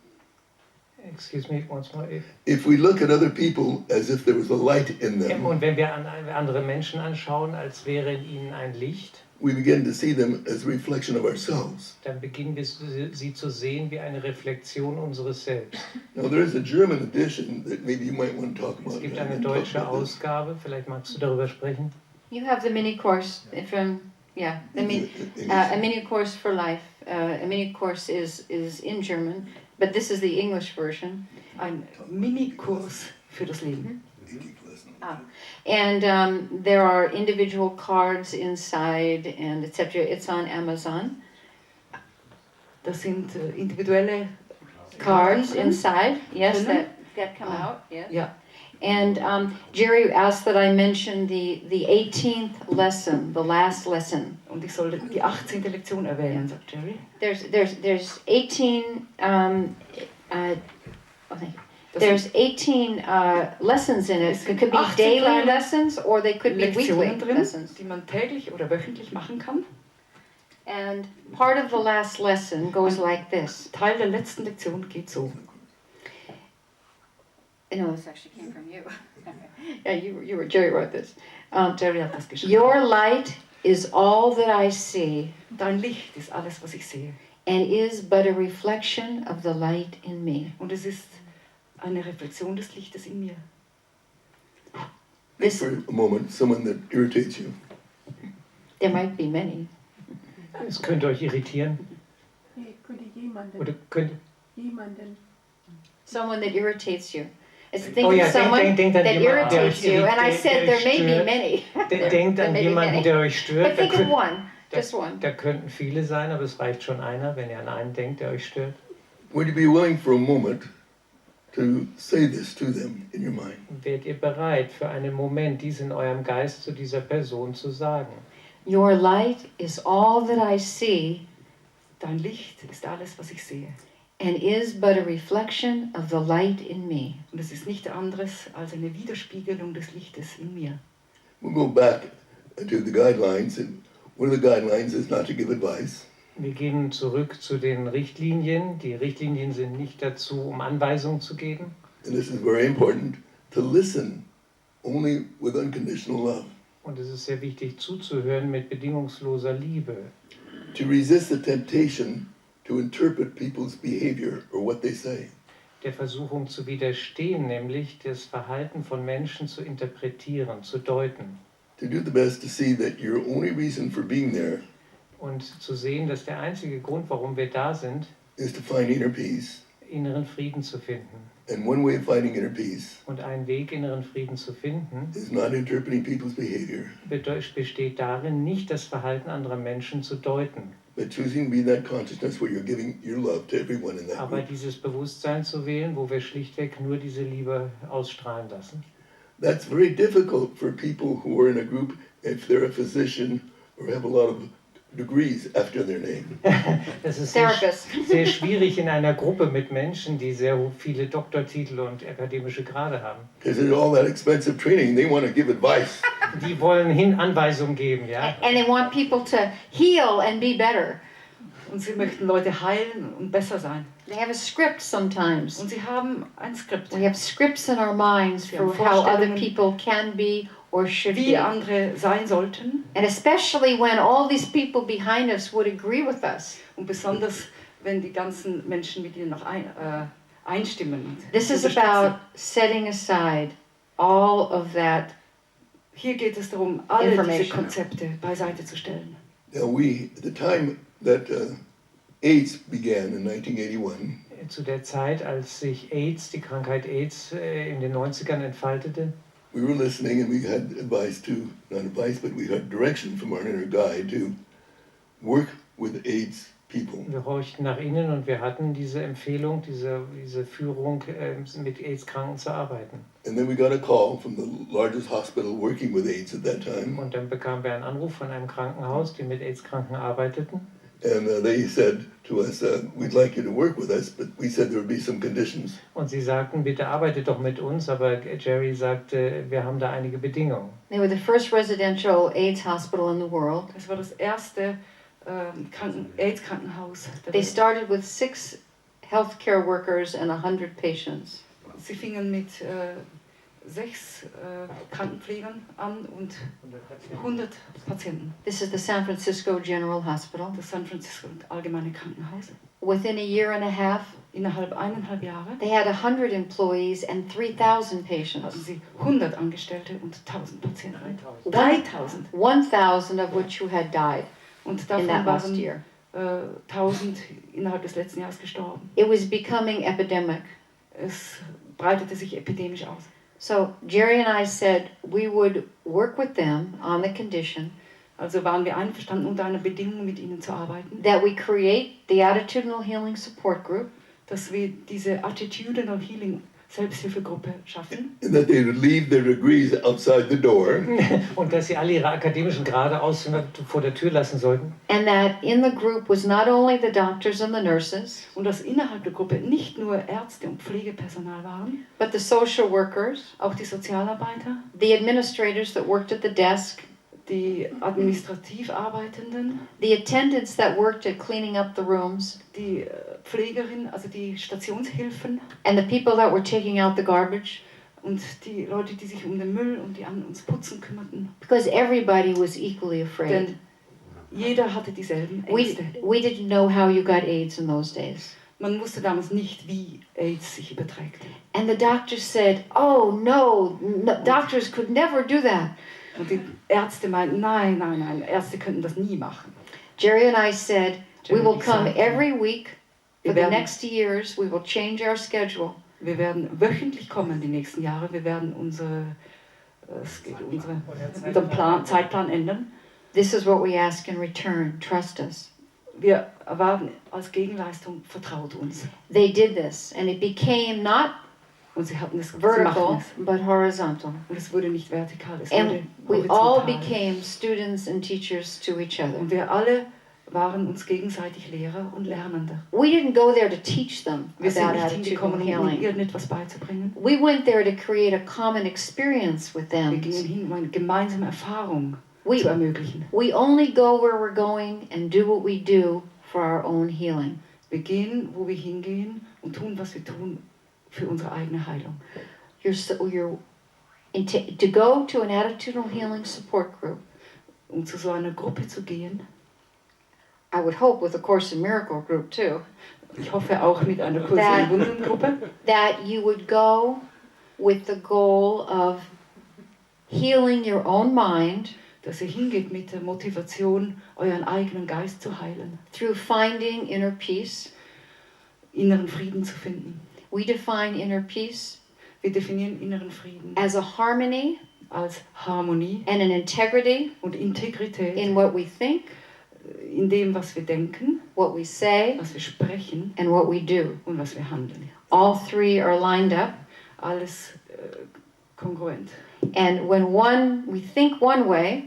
Excuse me, once more. if we look at other people as if there was a light in them, Und wenn wir andere Menschen anschauen, als wäre in ihnen ein Licht, we begin to see them as a reflection of ourselves. dann beginnen wir sie zu sehen wie eine Reflexion unseres Selbst. Now there is a German edition that maybe you might want to talk about. Es gibt and eine talk deutsche about this. Ausgabe, vielleicht magst du darüber sprechen. You have the mini course from, yeah, a mini course for life. A mini course is in German, but this is the English version. Ein Minikurs für das Leben. And there are individual cards inside and etc. It's on Amazon. Das sind individuelle Cards drin. inside, yes, Drinnen. that come out, yes. Ja, And Jerry asked that I mention the 18th lesson, the last lesson. und ich soll die 18. Lektion erwähnen, sagt Jerry. There's 18 Das there's sind 18 lessons in it. Es It sind could be 18 daily kleine lessons or they could be weekly Lektionen drin, lessons. die man täglich oder wöchentlich machen kann. And part of the last lesson goes like this. Teil der letzten Lektion geht so. No, this actually came from you. Yeah, you were Jerry wrote this. Jerry hat das geschrieben. Your light is all that I see, Dein Licht ist alles, was ich sehe. and is but a reflection of the light in me. Und es ist eine Reflexion des Lichtes in mir. Think for a moment, someone that irritates you. There might be many. Es könnte euch irritieren. Nee, könnte jemanden. Oder könnte, Jemanden. Someone that irritates you. It's Oh think ja, of someone denkt an that jemanden, der irritates euch you, and I irritiert, said der there may euch be stört. many. Denkt There an may be jemanden, many. der euch stört. But think of one, just one. Da könnten viele sein, aber es reicht schon einer, wenn ihr an einen denkt, der euch stört. Would you be willing for a moment to say this to them in your mind? Wärt ihr bereit, für einen Moment dies in eurem Geist zu dieser Person zu sagen? Your light is all that I see Dein Licht ist alles, was ich sehe. and is but a reflection of the light in me. Und es ist nichts anderes als eine Widerspiegelung des Lichtes in mir. We'll go back to the guidelines, and one of the guidelines is not to give advice. Wir gehen zurück zu den Richtlinien. Die Richtlinien sind nicht dazu, um Anweisungen zu geben. And this is very important, to listen only with unconditional love. Und es ist sehr wichtig, zuzuhören mit bedingungsloser Liebe. To resist the temptation to interpret people's behavior or what they say. Der Versuchung zu widerstehen, nämlich das Verhalten von Menschen zu interpretieren, zu deuten. To do the best to see that your only reason for being there Und zu sehen, dass der einzige Grund, warum wir da sind, is to find inner peace. inneren Frieden zu finden. And one way of finding inner peace Und ein Weg, inneren Frieden zu finden, is not interpreting people's behavior, besteht darin, nicht das Verhalten anderer Menschen zu deuten, but choosing to be that consciousness where you're giving your love to everyone in that aber group. dieses Bewusstsein zu wählen, wo wir schlichtweg nur diese Liebe ausstrahlen lassen. That's very difficult for people who are in a group if they're a physician or have a lot of degrees after their name. Das ist Therapist. sehr schwierig in einer Gruppe mit Menschen, die sehr viele Doktortitel und akademische Grade haben. Because there's all that expensive training, they want to give advice. Die wollen Anweisungen geben, ja. And they want people to heal and be better. Und sie möchten Leute heilen und besser sein. They have a script sometimes. Und sie haben ein Skript, We have scripts in our minds Wir for haben how other Vorstellungen, people can be or should wie be. andere sein sollten. And especially when all these people behind us would agree with us. Und besonders, wenn die ganzen Menschen mit ihnen noch einstimmen. und This is unterstützen. about setting aside all of that. Hier geht es darum, alle diese Information. Konzepte beiseite zu stellen. Now at the time that AIDS began in 1981, Zu der Zeit, als sich AIDS, die Krankheit AIDS in den 90ern entfaltete, we were listening and we had advice to, not advice, but we had direction from our inner guide to work with AIDS people. wir horchten nach innen und wir hatten diese Empfehlung, diese Führung, mit AIDS-Kranken zu arbeiten. And then we got a call from the largest hospital working with AIDS at that time. Und dann bekamen wir einen Anruf von einem Krankenhaus, die mit AIDS-Kranken arbeiteten. And they said to us, we'd like you to work with us, but we said there would be some conditions. Und sie sagten, bitte arbeitet doch mit uns, aber Jerry sagte, wir haben da einige Bedingungen. They were the first residential AIDS hospital in the world. Das war das erste AIDS-Krankenhaus der They Welt. started with 6 healthcare workers and 100 patients. Sie fingen mit 6 Krankenpflegern an und 100 Patienten. This is the San Francisco General Hospital. Das San Francisco Allgemeine Krankenhaus. Within a year and a half, Innerhalb 1,5 Jahre they had 100 employees and 3,000 hatten patients. sie 100 Angestellte und 1.000 Patienten. 3000. 3.000. 1,000 of which who had died Und in davon that last waren year. 1.000 innerhalb des letzten Jahres gestorben. It was becoming epidemic. Es breitete sich epidemisch aus. So Jerry and I said we would work with them on the condition Also waren wir einverstanden, unter einer Bedingung mit ihnen zu arbeiten, that we create the Attitudinal Healing Support Group, dass wir diese Attitudinal Healing Selbsthilfegruppe schaffen And that they would leave their degrees outside the door. Und dass sie alle ihre akademischen Grade vor der Tür lassen sollten. and that in the group was not only the doctors and the nurses, und dass innerhalb der Gruppe nicht nur Ärzte und Pflegepersonal waren, but the social workers, auch die Sozialarbeiter, the administrators that worked at the desk, die administrativ Arbeitenden, the attendants that worked at cleaning up the rooms, die Pflegerin, also die Stationshilfen and the people that were taking out the garbage, und die Leute, die sich um den Müll und die an uns Putzen kümmerten. because everybody was equally afraid. Denn Jeder hatte dieselben Ängste. We didn't know how you got AIDS in those days. Man wusste damals nicht, wie AIDS sich überträgt. And the doctors said, oh no, doctors could never do that. Und die Ärzte meinten, nein, Ärzte könnten das nie machen. Jerry and I said, we will come Exactly. every week for Wir the werden- next years. We will change our schedule. Wir werden wöchentlich kommen die nächsten Jahre. Wir werden unseren Zeitplan ändern. This is what we ask in return. Trust us. Wir erwarten als Gegenleistung, vertraut uns. They did this, and it became not Und sie hatten es, sie vertical, machten es. but horizontal. Und es wurde nicht vertikal, es wurde And we all horizontal. became students and teachers to each other. Und wir alle waren uns gegenseitig Lehrer und Lernende. We didn't go there to teach them Wir sind about nicht attitudinal hingekommen, um ihnen healing. irgendetwas beizubringen. We went there to create a common experience with Wir them. gingen hin, um eine gemeinsame Erfahrung We, zu ermöglichen. we only go where we're going and do what we do for our own healing. Wir gehen, wo wir hingehen und tun, was wir tun, für unsere eigene Heilung. To go to an attitudinal healing support group, Um zu so einer Gruppe zu gehen, I would hope with a Course in Miracle group too, ich hoffe auch mit einer Kurs- und Wundern-Gruppe, that you would go with the goal of healing your own mind dass ihr hingeht mit der Motivation, euren eigenen Geist zu heilen, through finding inner peace. inneren Frieden zu finden. We define inner peace Wir definieren inneren Frieden as a harmony als Harmonie and an integrity und Integrität in what we think, in dem, was wir denken, what we say, was wir sprechen and what we do. und was wir handeln. All three are lined up. Alles kongruent. And when we think one way,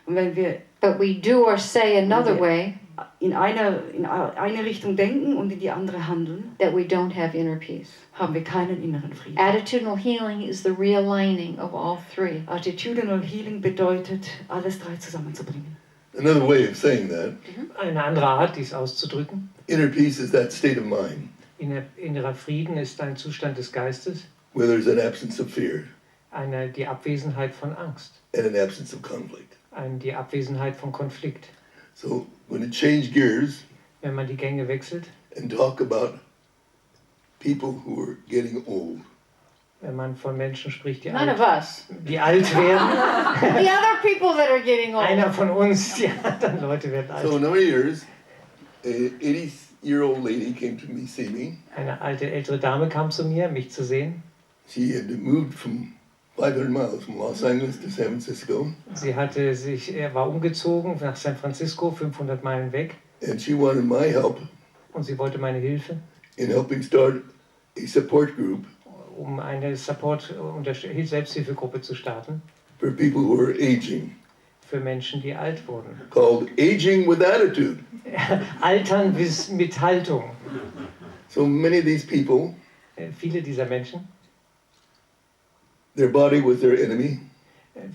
Und wenn wir but we do or say another Okay. way, in eine Richtung denken und in die andere handeln, that we don't have inner peace. haben wir keinen inneren Frieden. Attitudinal healing is the realigning of all three. Attitudinal Healing bedeutet, alles drei zusammenzubringen. Another way of saying that, Eine andere Art, dies auszudrücken. inner peace is that state of mind Innerer Frieden ist ein Zustand des Geistes, where there's an absence of fear die Abwesenheit von Angst, and an absence of conflict. die Abwesenheit von Konflikt. So when it change gears Wenn man die Gänge wechselt, and talk about people who are getting old, wenn man von Menschen spricht, die None of alt, us. die alt werden, The other people that are getting old. einer von uns, die anderen Leute werden so in alt. a number of years, a 80-year-old lady came to me, see me. Eine alte, ältere Dame kam zu mir, mich zu sehen. She had moved from 500 miles from Los Angeles to San Francisco, Sie war umgezogen nach San Francisco, 500 Meilen weg, and she wanted my help und sie wollte meine Hilfe, in helping start a support group um eine Selbsthilfegruppe zu starten for people who are aging, für Menschen, die alt wurden. called Aging with Attitude. Altern mit Haltung. So many of these people, Viele dieser Menschen, their body was their enemy.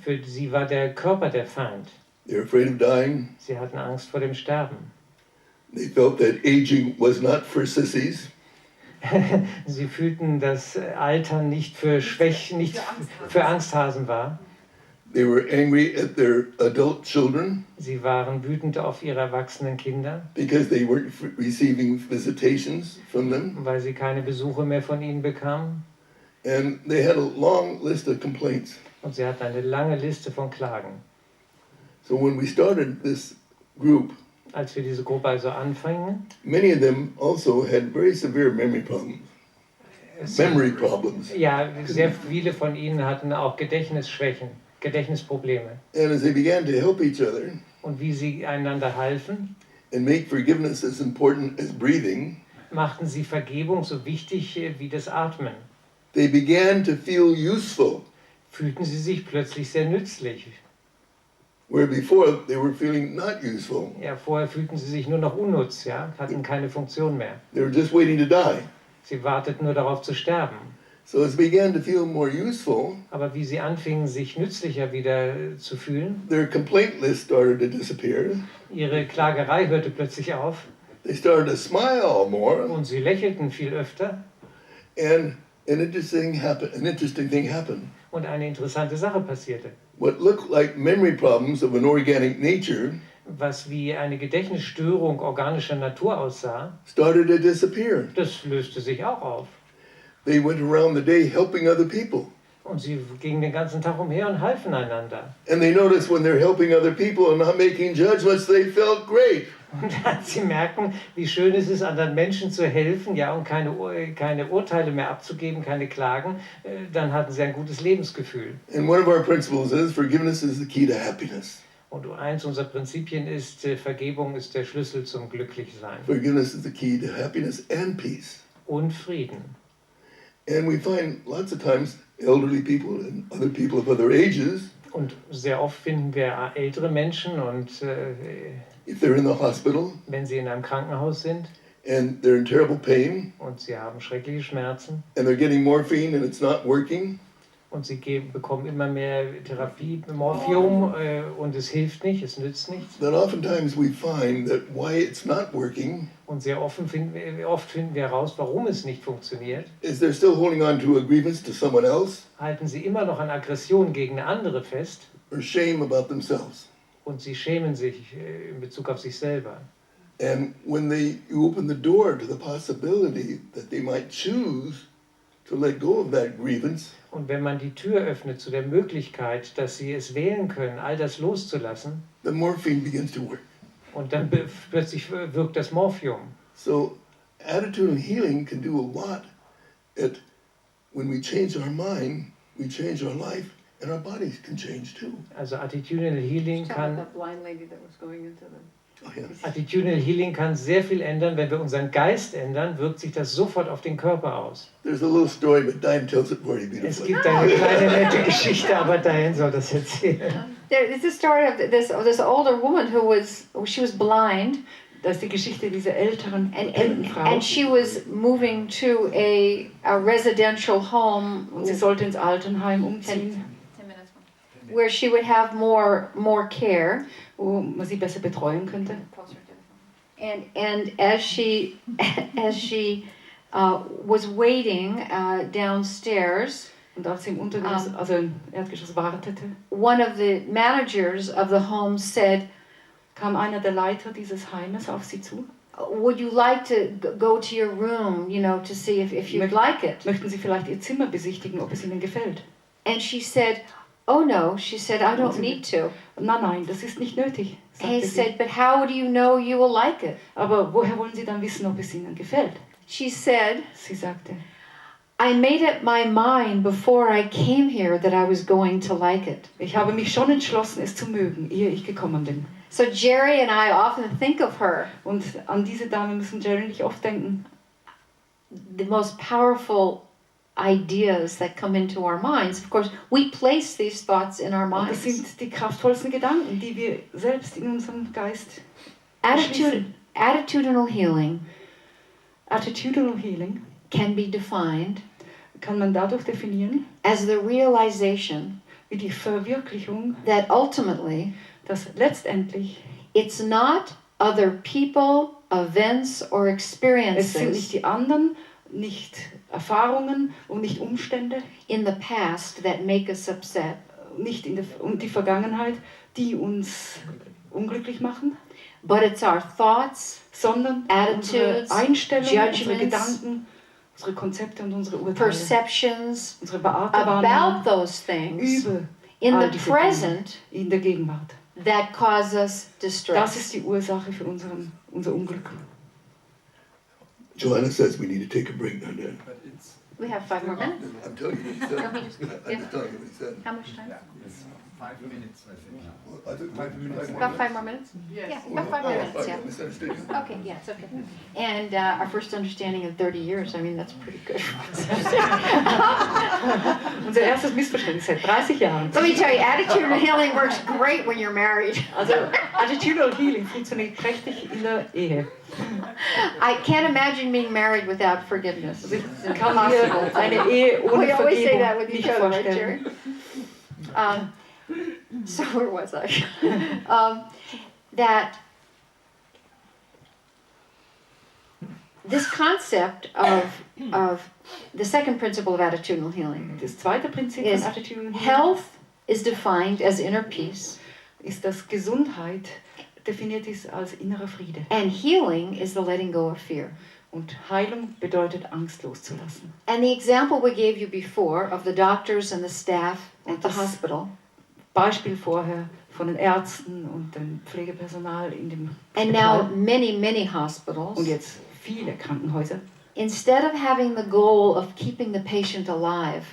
für sie war der Körper der Feind. They were afraid of dying. Sie hatten Angst vor dem Sterben. They felt that aging was not for sissies. Sie fühlten, dass Altern nicht für Angsthasen war. They were angry at their adult children Sie waren wütend auf ihre erwachsenen Kinder, because they weren't receiving visitations from them. weil sie keine Besuche mehr von ihnen bekamen. And they had a long list of complaints. Und sie hatten eine lange Liste von Klagen. So when we started this group, Als wir diese Gruppe also anfingen, many of them also had very severe memory problems. Ja, sehr viele von ihnen hatten auch Gedächtnisschwächen, Gedächtnisprobleme. And as they began to help each other Und wie sie einander halfen, and make forgiveness as important as breathing, machten sie Vergebung so wichtig wie das Atmen. they began to feel useful, Fühlten sie sich plötzlich sehr nützlich. where before they were feeling not useful. Ja, vorher fühlten sie sich nur noch unnütz, ja, hatten keine Funktion mehr. They were just waiting to die. Sie warteten nur darauf zu sterben. So as they began to feel more useful, Aber wie sie anfingen, sich nützlicher wieder zu fühlen, their complaint list started to disappear. ihre Klagerei hörte plötzlich auf They started to smile more, und sie lächelten viel öfter. and an interesting thing happened. Und eine interessante Sache passierte. What looked like memory problems of an organic nature was wie eine Gedächtnisstörung organischer Natur aussah, started to disappear. das löste sich auch auf. They went around the day helping other people. Und sie gingen den ganzen Tag umher und halfen einander. And they noticed when they're helping other people and not making judgments, they felt great. Und als sie merken, wie schön es ist, anderen Menschen zu helfen, ja, und keine Urteile mehr abzugeben, keine Klagen, dann hatten sie ein gutes Lebensgefühl. And one of our principles is forgiveness is the key to happiness. Und eins unserer Prinzipien ist, Vergebung ist der Schlüssel zum Glücklichsein Forgiveness is the key to happiness and peace. und Frieden. And we find lots of times elderly people and other people of other ages, Und sehr oft finden wir ältere Menschen und if they're in the hospital wenn sie in einem Krankenhaus sind and they're in terrible pain und sie haben schreckliche Schmerzen and they're getting morphine and it's not working, und sie bekommen immer mehr Therapie, Morphium und es hilft nicht, es nützt nichts. then oftentimes we find that why it's not working Und sehr oft finden wir heraus, warum es nicht funktioniert. is they're still holding on to a grievance to someone else Halten sie immer noch an Aggression gegen eine andere fest or shame about themselves. und sie schämen sich in Bezug auf sich selber. And when you open the door to the possibility that they might choose to let go of that grievance, Und wenn man die Tür öffnet zu der Möglichkeit, dass sie es wählen können, all das loszulassen, the morphine begins to work. und dann plötzlich wirkt das Morphium. So attitudinal healing can do a lot at when we change our mind, we change our life, and our bodies can change too. Also Attitudinal Healing kann blind lady that was going into the... Oh, yeah. Attitudinal Healing kann sehr viel ändern. Wenn wir unseren Geist ändern, wirkt sich das sofort auf den Körper aus. There's a little story, but Diane tells it very Es beautifully. gibt eine kleine nette Geschichte, aber Diane soll das erzählen. There is a story of this older woman she was blind, Das ist die Geschichte dieser älteren and Frau. she was moving to a residential home Und sie sollte ins Altenheim umziehen, where she would have more care. wo man sie besser betreuen könnte. And as she was waiting downstairs, Und als sie im Untergeschoss, also im Erdgeschoss wartete, one of the managers of the home said, kam einer der Leiter dieses Heimes auf sie zu. "Would you like to go to your room, to see if you'd like it?" Möchten Sie vielleicht Ihr Zimmer besichtigen, ob es Ihnen gefällt? And she said, "Oh no," she said, "I don't need to." Nein, das ist nicht nötig, He sagte sie. said, "But how do you know you will like it?" Aber woher wollen Sie dann wissen, ob es Ihnen gefällt? She said, Sie sagte, "I made up my mind before I came here that I was going to like it." ich habe mich schon entschlossen, es zu mögen, ehe ich gekommen bin. So Jerry and I often think of her, Und an diese Dame müssen Jerry und ich oft denken. the most powerful ideas that come into our minds. Of course, we place these thoughts in our Und das minds. sind die kraftvollsten Gedanken, die wir selbst in unserem Geist Attitudinal healing Attitudinal Healing can be defined kann man dadurch definieren, as the realization wie die Verwirklichung, that ultimately dass letztendlich it's not other people, events, or es sind experiences nicht die anderen, nicht Erfahrungen und nicht Umstände, in the past that make us upset, nicht und die Vergangenheit, die uns unglücklich machen, but it's our thoughts, sondern Attitudes, unsere Einstellungen, unsere judgments, Gedanken, unsere Konzepte und unsere Urteile, perceptions unsere Beate about Wahrnehmung those things über in all the diese Dinge present in der Gegenwart. that cause us Das distress. ist die Ursache für unser Unglück. Johannes says we need to take a break now, Dan. We have 5 more minutes. I'm telling you what he said. No, he just- I'm just telling you what he said. How much time? 5 minutes, I think. I think 5 minutes. About 5 more minutes? Yeah, about 5 more minutes, yeah. Misunderstood you. Okay, yeah, it's okay. And our first understanding in 30 years, I mean, that's pretty good. Unser erstes Missverständnis seit 30 Jahren. Let me tell you, attitudinal healing works great when you're married. Also Attitudinal Healing funktioniert prächtig in der Ehe. I can't imagine being married without forgiveness. Also It's ich kann mir impossible. eine Ehe ohne We always say that with Vergebung each nicht other, right, Jerry? vorstellen. So where was I? That this concept of the second principle of attitudinal healing, Das zweite Prinzip Is von Attitudinal Healing health is defined as inner peace, ist, dass Gesundheit definiert dies als innerer Friede. And healing is the letting go of fear. Und Heilung bedeutet, Angst loszulassen. And the example we gave you before of the doctors and the staff at the Das- hospital. Beispiel vorher von den Ärzten und dem Pflegepersonal in dem And now Spital many hospitals. und jetzt viele Krankenhäuser Instead of having the goal of keeping the patient alive,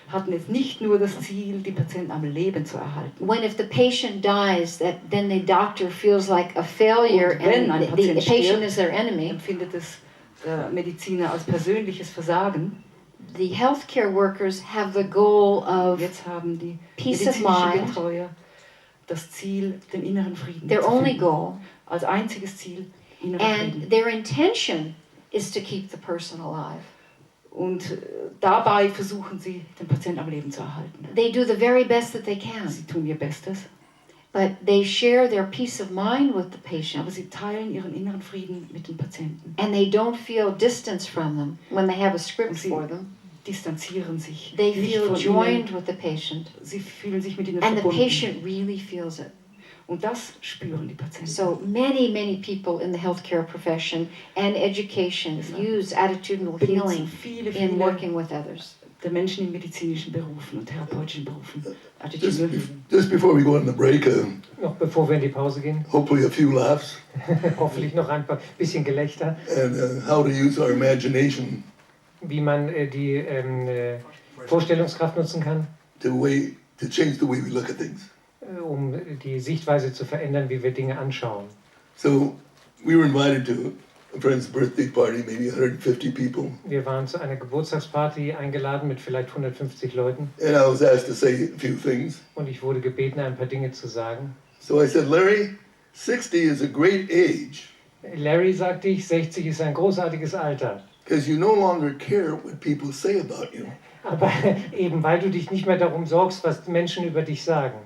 hatten jetzt nicht nur das Ziel, die Patienten am Leben zu erhalten. when if the patient dies, then the doctor feels like a failure Und wenn ein and the Patient patient stirbt, is their enemy, empfindet es der Mediziner als persönliches Versagen. the healthcare workers have the goal of Jetzt haben die peace of medizinischen mind. Betreuer das Ziel, den inneren Frieden Their zu only finden. goal, Als einziges Ziel, innerer and Frieden. their intention is to keep the person alive. Und dabei versuchen sie, den Patienten am Leben zu erhalten. They do the very best that they can, Sie tun ihr Bestes, but they share their peace of mind with the aber patient, sie teilen ihren inneren Frieden mit den Patienten. and they don't feel distance from them when they have a script Und sie for them. distanzieren sich They nicht feel von joined ihnen. with the patient, Sie fühlen sich mit ihnen and the verbunden. patient really feels it. Und das spüren die Patienten. So many people in the healthcare profession and education use attitudinal Benutzen healing viele in working with others. der Menschen in medizinischen Berufen und therapeutischen Berufen. Just, Attitudinal Healing. just before we go on the break, Noch bevor wir in die Pause gehen, hopefully a few laughs hoffentlich noch ein bisschen Gelächter, and how to use our imagination wie man die Vorstellungskraft nutzen kann, to change the way we look at things. Um die Sichtweise zu verändern, wie wir Dinge anschauen. So we were invited to a friend's birthday party, maybe 150 people, Wir waren zu einer Geburtstagsparty eingeladen mit vielleicht 150 Leuten and I was asked to say a few things. und ich wurde gebeten, ein paar Dinge zu sagen. So I said, Larry, 60 is a great age Larry, sagte ich, 60 ist ein großartiges Alter. because you no longer care what people say about you. Aber eben weil du dich nicht mehr darum sorgst, was Menschen über dich sagen.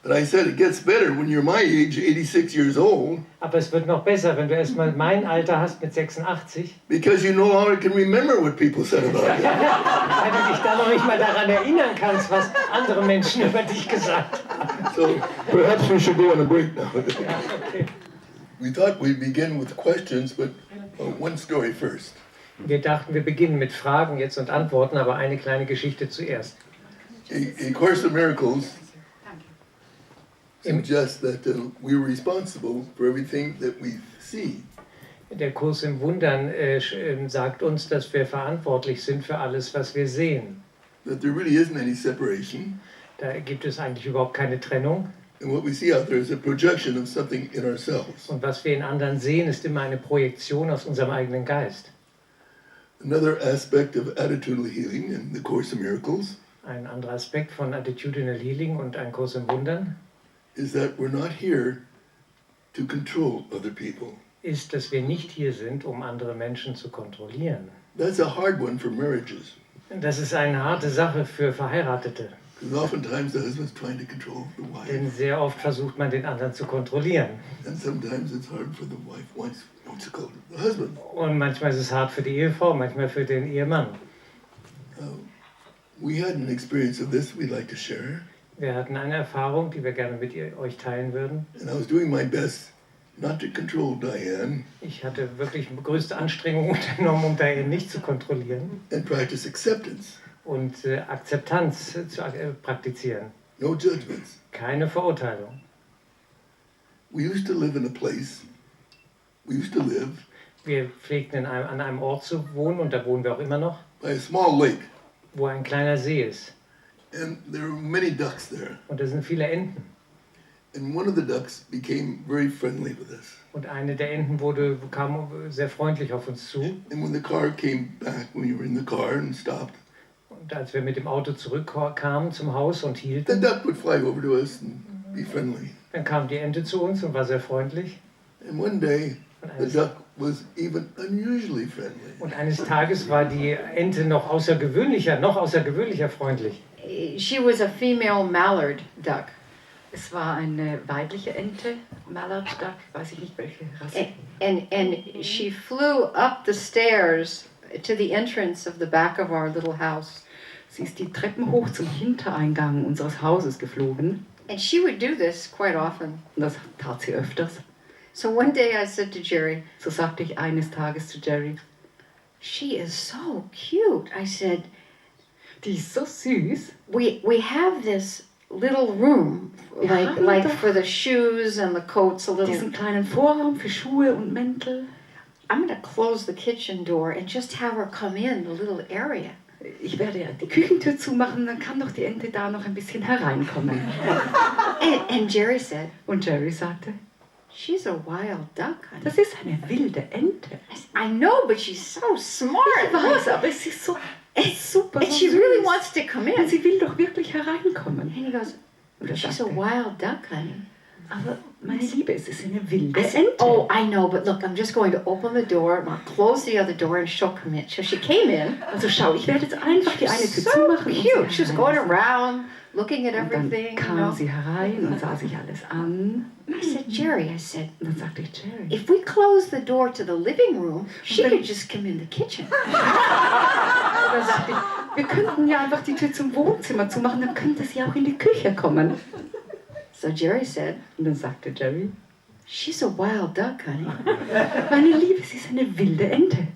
But I said it gets better when you're my age, 86 years old, Aber es wird noch besser, wenn du erstmal mein Alter hast mit 86, because you no longer can remember what people said about you. weil du dich da noch nicht mal daran erinnern kannst, was andere Menschen über dich gesagt haben. So perhaps we should go on a break now. Ja, okay. We thought we'd begin with questions, but one story first. Wir dachten, wir beginnen mit Fragen jetzt und Antworten, aber eine kleine Geschichte zuerst. A Course in Miracles suggests that we're responsible for everything that we see. Der Kurs im Wundern sagt uns, dass wir verantwortlich sind für alles, was wir sehen. That there really isn't any separation. Da gibt es eigentlich überhaupt keine Trennung. And what we see out there is a projection of something in ourselves. Und was wir in anderen sehen, ist immer eine Projektion aus unserem eigenen Geist. Another aspect of attitudinal healing in the Course in Miracles Ein anderer Aspekt von Attitudinal Healing und ein Kurs im Wundern is that we're not here to control other people. ist, dass wir nicht hier sind, um andere Menschen zu kontrollieren. That's a hard one for marriages, Das ist eine harte Sache für Verheiratete, because oftentimes the husband's trying to control the wife, denn sehr oft versucht man, den anderen zu kontrollieren. and sometimes it's hard for the wife wants to control the husband. Und manchmal ist es hart für die Ehefrau, manchmal für den Ehemann. We had an experience of this we'd like to share, Wir hatten eine Erfahrung, die wir gerne mit euch teilen würden. and I was doing my best not to control Diane Ich hatte wirklich größte Anstrengungen unternommen, um Diane nicht zu kontrollieren and practice acceptance, und Akzeptanz zu praktizieren. no judgments. Keine Verurteilung. We used to live in a place, we used to live Wir pflegten an einem Ort zu wohnen und da wohnen wir auch immer noch, by a small lake, wo ein kleiner See ist. and there were many ducks there. Und da sind viele Enten. And one of the ducks became very friendly with us. Und eine der Enten kam sehr freundlich auf uns zu. And when the car came back, when we were in the car and stopped, Und als wir mit dem Auto zurückkamen zum Haus und the hielten, duck would fly over to us and be friendly. dann kam die Ente zu uns und war sehr freundlich. And one day, Und the duck was even unusually friendly. Und eines Tages war die Ente noch außergewöhnlicher freundlich. She was a female mallard duck. Es war eine weibliche Ente, Mallard Duck, weiß ich nicht welche Rasse. And she flew up the stairs to the entrance of the back of our little house. Sie ist die Treppen hoch zum Hintereingang unseres Hauses geflogen. And she would do this quite often. Und das tat sie öfters. So one day I said to Jerry, So sagte ich eines Tages zu Jerry, she is so cute. I said, die ist so süß. we have this little room, Wir like haben like doch for the shoes and the coats, a little. Diesen kleinen Vorraum für Schuhe und Mäntel. I'm going to close the kitchen door and just have her come in the little area. Ich werde ja die Küchentür zumachen, dann kann doch die Ente da noch ein bisschen hereinkommen. And Jerry said, Und Jerry sagte, she's a wild duck, honey. das ist eine wilde Ente. I said, I know, but she's so smart. Ich weiß, aber sie ist so super, And so she really süß. wants to come Und in. sie will doch wirklich hereinkommen. And he goes, Und er she's a sagte, wild duck, honey. aber meine Liebe, es ist eine wilde I said, Ente. oh, I know, but look, I'm just going to open the door, and I'll close the other door, and she'll come in. So she came in. Also schau, ich werde jetzt einfach die eine Tür So zumachen. cute. She was going around, looking at Und dann everything. kam sie herein und sah sich alles an. I said, Jerry, I said, Und dann sagte ich, Jerry, if we close the door to the living room, she could just come in the kitchen. dann sagte ich, wir könnten ja einfach die Tür zum Wohnzimmer zumachen, dann könnte sie auch in die Küche kommen. So Jerry said, Und dann sagte Jerry, she's a wild duck, honey. meine Liebe, sie ist eine wilde Ente.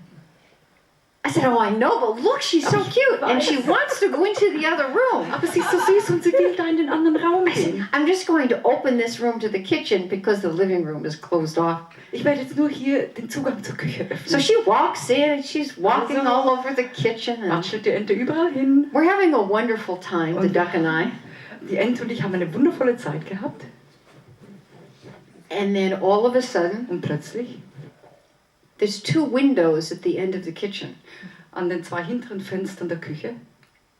I said, oh, I know, but look, she's so cute. And she wants to go into the other room. Aber sie ist so süß und sie will da in den anderen Raum I said, gehen. I'm just going to open this room to the kitchen because the living room is closed off. Ich werde jetzt nur hier den Zugang zur Küche So öffnen. she walks in, she's walking all over the kitchen. And Watschelt die Ente überall hin. we're having a wonderful time, the duck and I. Die Ente und ich haben eine wundervolle Zeit gehabt. And then all of a sudden, Und plötzlich, there's 2 windows at the end of the kitchen. an den 2 hinteren Fenstern der Küche,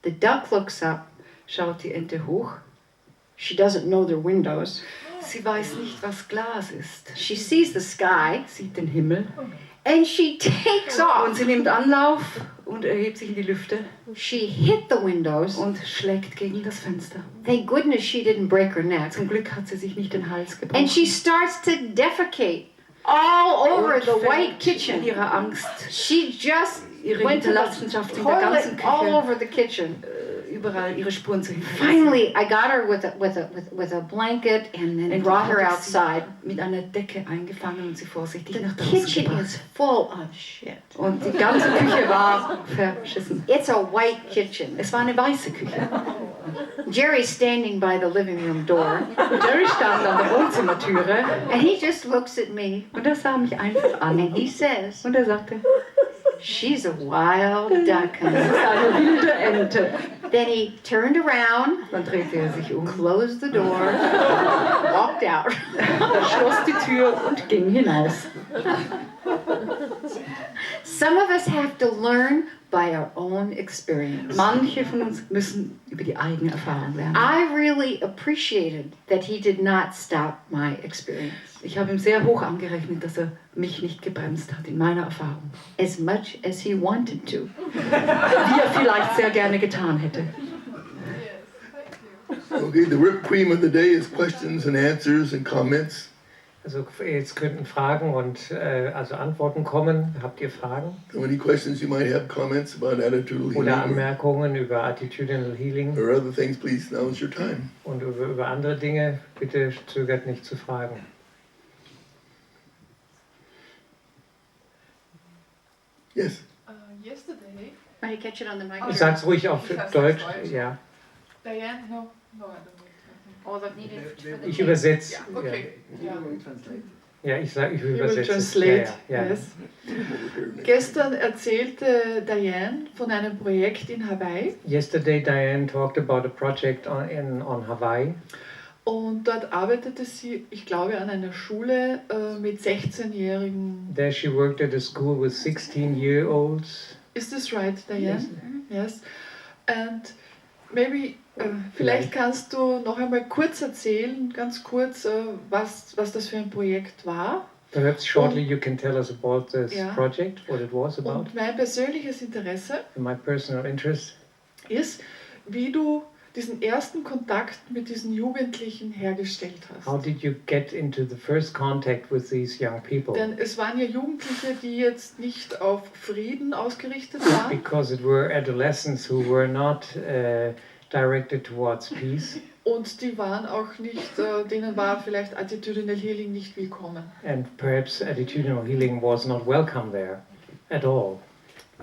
The duck looks up. schaut die Ente hoch. She doesn't know they're windows. Sie weiß nicht, was Glas ist. She sees the sky Sieht den Himmel. and she takes Und off. sie nimmt Anlauf und erhebt sich in die Lüfte She hit the windows. und schlägt gegen das Fenster. Thank goodness she didn't break her neck. Zum Glück hat sie sich nicht den Hals gebrochen. And she starts to defecate all over Und the white in kitchen. ihrer Angst, She just ihre went to the Hinterlassenschaft in der ganzen toilet all Küche, over the kitchen. überall ihre Spuren zu hinterlassen. Finally, I got her with a blanket and then Endlich brought her habe ich sie outside. mit einer Decke eingefangen und sie vorsichtig The nach draußen kitchen gebracht. is full of shit. Und die ganze Küche war verschissen. It's a white kitchen. Es war eine weiße Küche. Jerry's standing by the living room door, Und Jerry stand an der Wohnzimmertüre and he just looks at me und er sah mich einfach an. and he says, Und er sagte, she's a wild duck. das ist eine wilde Ente. Then he turned around, Dann drehte er sich um, closed the door, walked out. schloss die Tür und ging hinaus. Some of us have to learn by our own experience. Manche von uns müssen über die eigene Erfahrung lernen. I really appreciated that he did not stop my experience Ich habe ihm sehr hoch angerechnet, dass er mich nicht gebremst hat in meiner Erfahrung. as much as he wanted to. Wie er vielleicht sehr gerne getan hätte. Okay, the whipped cream of the day is questions and answers and comments. Also jetzt könnten Fragen und also Antworten kommen. Habt ihr Fragen So any questions you might have, comments about attitudinal healing oder Anmerkungen über Attitudinal Healing or other things, please, now is your time. und über andere Dinge? Bitte zögert nicht zu fragen. Yes. Yesterday, Can you catch it on the mic? Sag's ruhig auf Ich sag's Deutsch. auf Deutsch. Ja, Diane, no, I don't All that needed for the ich übersetze. know. Okay, yeah. Ja, ich sage, ich You will übersetze. es. translate, Ja, ja. yes. Gestern erzählte Diane von einem Projekt in Hawaii Yesterday Diane talked about a project on Hawaii. und dort arbeitete sie, ich glaube, an einer Schule mit 16-Jährigen. There she worked at a school with 16-year-olds. Is this right, Diane? Yes. And maybe, vielleicht kannst du noch einmal kurz erzählen, ganz kurz, was das für ein Projekt war. Perhaps shortly you can tell us about this Ja. project, what it was about, Und mein persönliches Interesse and my personal interest. ist, wie du diesen ersten Kontakt mit diesen Jugendlichen hergestellt hast. How did you get into the first contact with these young people? Denn es waren ja Jugendliche, die jetzt nicht auf Frieden ausgerichtet waren, Because it were adolescents who were not directed towards peace. Und die waren auch nicht, denen war vielleicht Attitudinal Healing nicht willkommen. And perhaps attitudinal healing was not welcome there at all.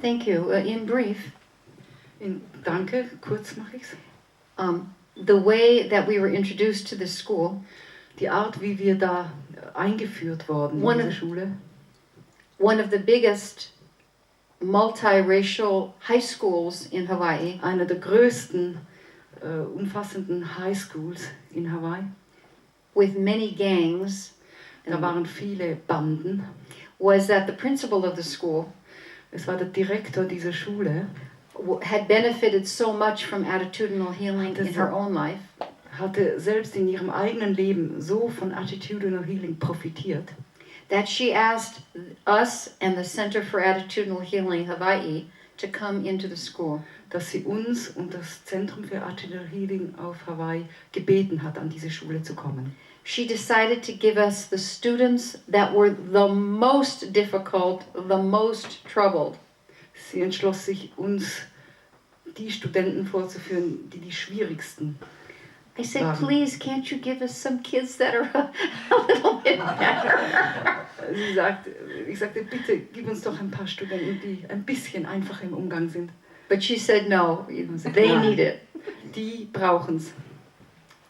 Thank you. In brief, Danke, kurz mache ich's. the way that we were introduced to this school, Die Art, wie wir da eingeführt wurden in One diese of- Schule, one of the biggest multiracial high schools in Hawaii, einer der größten, umfassenden High Schools in Hawaii. with many gangs, Da waren viele Banden. was that the principal of the school Es war der Direktor dieser Schule, had benefited so much from attitudinal healing in her own life hatte selbst in ihrem eigenen Leben so von Attitudinal Healing profitiert, that she asked us and the Center for Attitudinal Healing Hawaii to come into the school. dass sie uns und das Zentrum für Attitudinal Healing auf Hawaii gebeten hat, an diese Schule zu kommen. She decided to give us the students that were the most difficult, the most troubled. Sie entschloss sich, uns die Studenten vorzuführen, die schwierigsten. I said, Wow. please, can't you give us some kids that are a little bit better? Ich sagte, bitte gib uns doch ein paar Studenten, die ein bisschen einfacher im Umgang sind. But she said, no, they need it. Die brauchen's.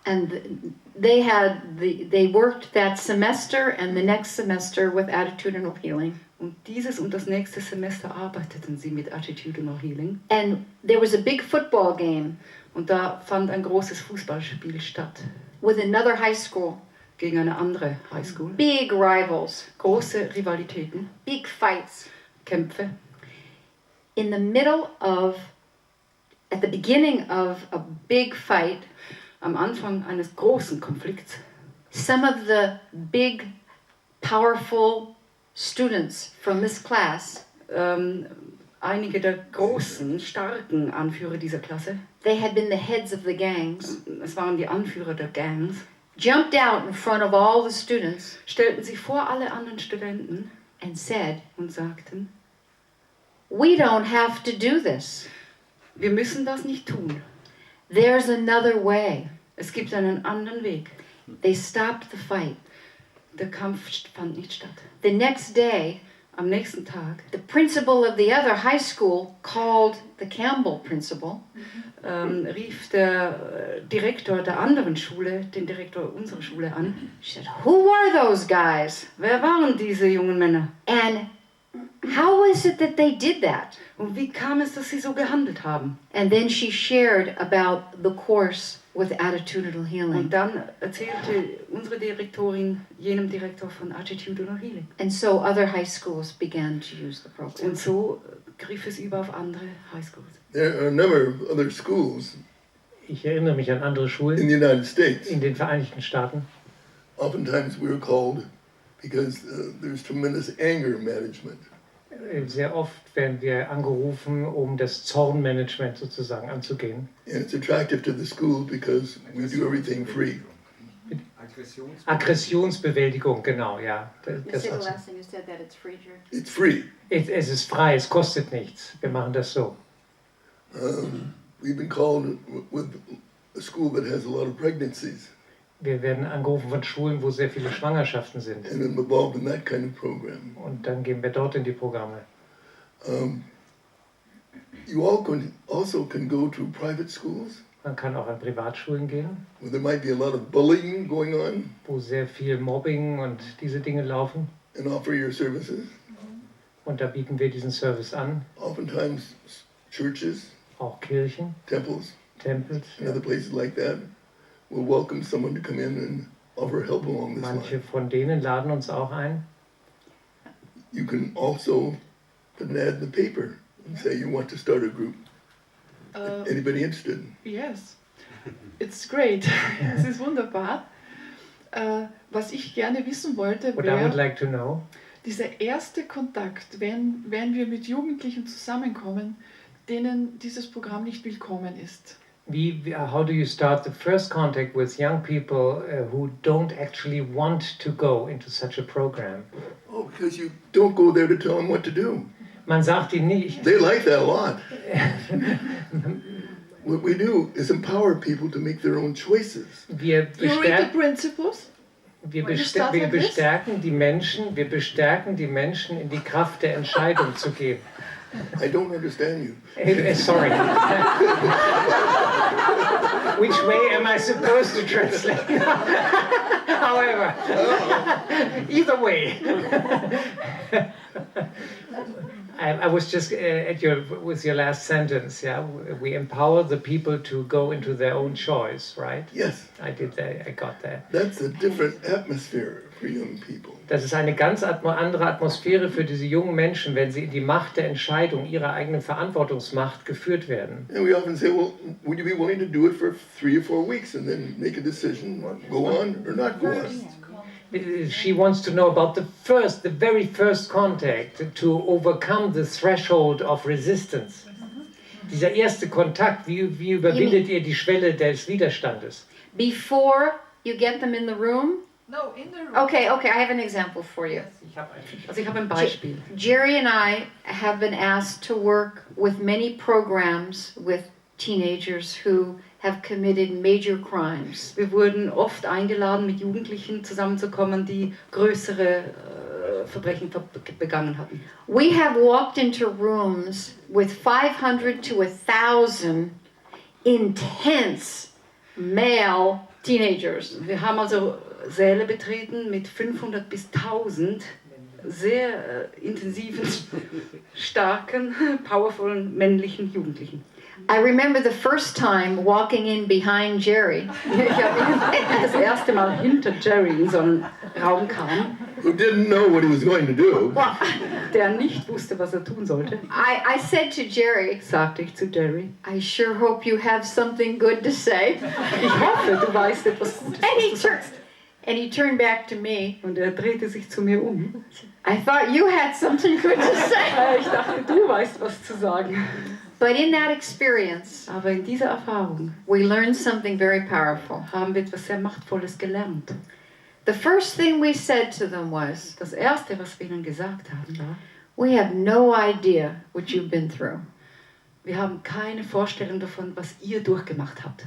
And they worked that semester and the next semester with attitudinal healing. Und dieses und das nächste Semester arbeiteten sie mit Attitudinal Healing. And there was a big football game Und da fand ein großes Fußballspiel statt. with another high school. Gegen eine andere Highschool. Big rivals, Große Rivalitäten, big fights. Kämpfe. At the beginning of a big fight, Am Anfang eines großen Konflikts some of the big, powerful students from this class, einige der großen, starken Anführer dieser Klasse, they had been the heads of the gangs, es waren die Anführer der Gangs, jumped out in front of all the students stellten sich vor alle anderen Studenten and said, und sagten, we don't have to do this. wir müssen das nicht tun. There's another way. Es gibt einen anderen Weg. They stopped the fight. Der Kampf fand nicht statt. The next day, Am nächsten Tag the principal of the other high school called the Campbell principal rief der Direktor der anderen Schule, den Direktor unserer Schule an. She said, who were those guys? Wer waren diese jungen Männer? And how is it that they did that? Und wie kam es, dass sie so gehandelt haben? And then she shared about the course with attitudinal healing. Und dann erzählte unsere Direktorin jenem Direktor von Attitudinal Healing. And so other high schools began to use the program. Und so griff es über auf andere Highschools. There are a number of other schools Ich erinnere mich an andere in Schulen the United States. in den Vereinigten Staaten. Oftentimes we are called because there's tremendous anger management. Sehr oft werden wir angerufen, um das Zornmanagement sozusagen anzugehen. And it's attractive to the school because we do everything free. Aggressionsbewältigung, genau, ja. thing you said, that it's free, Drew? It's free. Es ist frei, es kostet nichts. Wir machen das so. We've been called with a school that has a lot of pregnancies Wir werden angerufen von Schulen, wo sehr viele Schwangerschaften sind. and I'm involved in that kind of program. Und dann gehen wir dort in die Programme. You all also can go to private schools Man kann auch an Privatschulen gehen, where there might be a lot of bullying going on wo sehr viel Mobbing und diese Dinge laufen. and offer your services. Und da bieten wir diesen Service an. Oftentimes churches, Auch Kirchen, temples, Tempels. and other places like that will welcome someone to come in and offer help along this Manche line. von denen laden uns auch ein. You can also put an ad in the paper and say you want to start a group. Anybody interested? Yes, it's great. Es ist wunderbar. Was ich gerne wissen wollte, What I would wäre like to know, dieser erste Kontakt, wenn wir mit Jugendlichen zusammenkommen, denen dieses Programm nicht willkommen ist. how do you start the first contact with young people who don't actually want to go into such a program? Oh, because you don't go there to tell them what to do. Man sagt ihnen nicht, They like that a lot. What we do is empower people to make their own choices. Wir You read the bestärken, principles? wir When you start like this? bestärken die Menschen, in die Kraft der Entscheidung zu gehen. I don't understand you. Sorry. Which way am I supposed to translate? However, either way. I was just with your last sentence. Yeah, we empower the people to go into their own choice, right? Yes, I did that. I got that. that's a different atmosphere for young people. Das ist eine ganz andere Atmosphäre für diese jungen Menschen, wenn sie in die Macht der Entscheidung, ihrer eigenen Verantwortungsmacht geführt werden. And we often say, well, would you be willing to do it for 3 or 4 weeks and then make a decision, go on or not go on? She wants to know about the very first contact, to overcome the threshold of resistance. Dieser erste Kontakt, wie überwindet ihr die Schwelle des Widerstandes? Before you get them in the room? No, in the room. Okay, I have an example for you. Also ich habe ein Beispiel. Jerry and I have been asked to work with many programs with teenagers who have committed major crimes. Wir wurden oft eingeladen, mit Jugendlichen zusammenzukommen, die größere Verbrechen begangen hatten. We have walked into rooms with 500 to 1,000 intense male teenagers. Wir haben also Säle betreten mit 500 bis 1000 sehr intensiven, starken, powervollen männlichen Jugendlichen. I remember the first time walking in behind Jerry. Ich habe das erste Mal hinter Jerry in so einen Raum kam, Who didn't know what he was going to do. Well, der nicht wusste, was tun sollte. I said to Jerry, Sagte ich zu Jerry, I sure hope you have something good to say. ich hoffe, du weißt etwas Gutes, was du sagst. And he turned back to me. Und er drehte sich zu mir um. I thought you had something good to say. Ich dachte, du weißt, was zu sagen. But in that experience, Aber in dieser Erfahrung we learned something very powerful. haben wir etwas sehr Machtvolles gelernt. The first thing we said to them was, Das Erste, was wir ihnen gesagt haben, war, we have no idea what you've been through. wir haben keine Vorstellung davon, was ihr durchgemacht habt.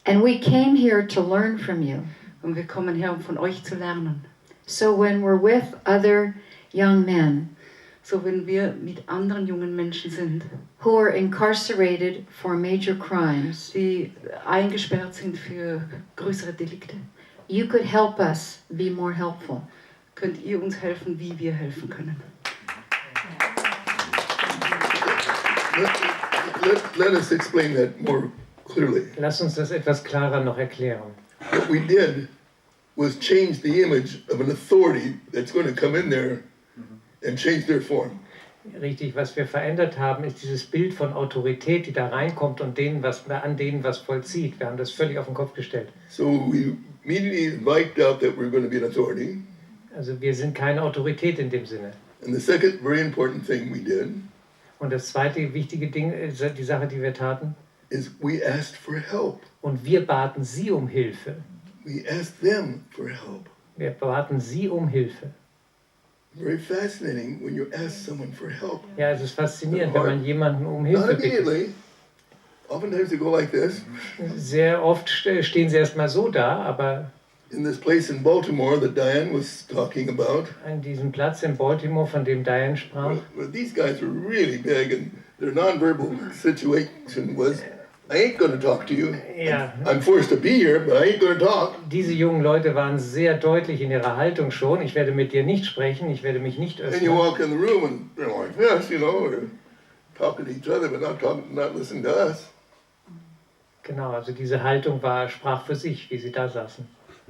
And we came here to learn from you. Und wir kommen her, um von euch zu lernen. So when we're with other young men So wenn wir mit anderen jungen Menschen sind, who are incarcerated for major crimes, die eingesperrt sind für größere Delikte, you could help us be more helpful. könnt ihr uns helfen, wie wir helfen können. Let us explain that more clearly. Lass uns das etwas klarer noch erklären. What we did was change the image of an authority that's going to come in there and change their form. Richtig, was wir verändert haben, ist dieses Bild von Autorität, die da reinkommt und an denen was vollzieht. Wir haben das völlig auf den Kopf gestellt. So we immediately wiped out that we're going to be an authority. Also wir sind keine Autorität in dem Sinne. And the second very important thing we did Und das zweite wichtige Ding, die Sache, die wir taten, is we asked for help. und wir baten sie um Hilfe. We asked them for help. Wir baten sie um Hilfe. Very fascinating when you ask someone for help. Ja, es ist faszinierend, wenn man jemanden um Not Hilfe bittet. immediately. Oftentimes they go like this. Sehr oft stehen sie erstmal so da, aber In this place in Baltimore that Diane was talking about, an diesem Platz in Baltimore, von dem Diane sprach, well, these guys were really big, and their nonverbal situation was, I ain't going to talk to you. ja, I'm forced to be here, but I ain't going to talk. diese jungen Leute waren sehr deutlich in ihrer Haltung schon. Ich werde mit dir nicht sprechen, ich werde mich nicht And you öffnen. walk in the room and they're like this, you know, or talking to each other, but not listening to us. Genau, also diese Haltung sprach für sich, wie sie da saßen.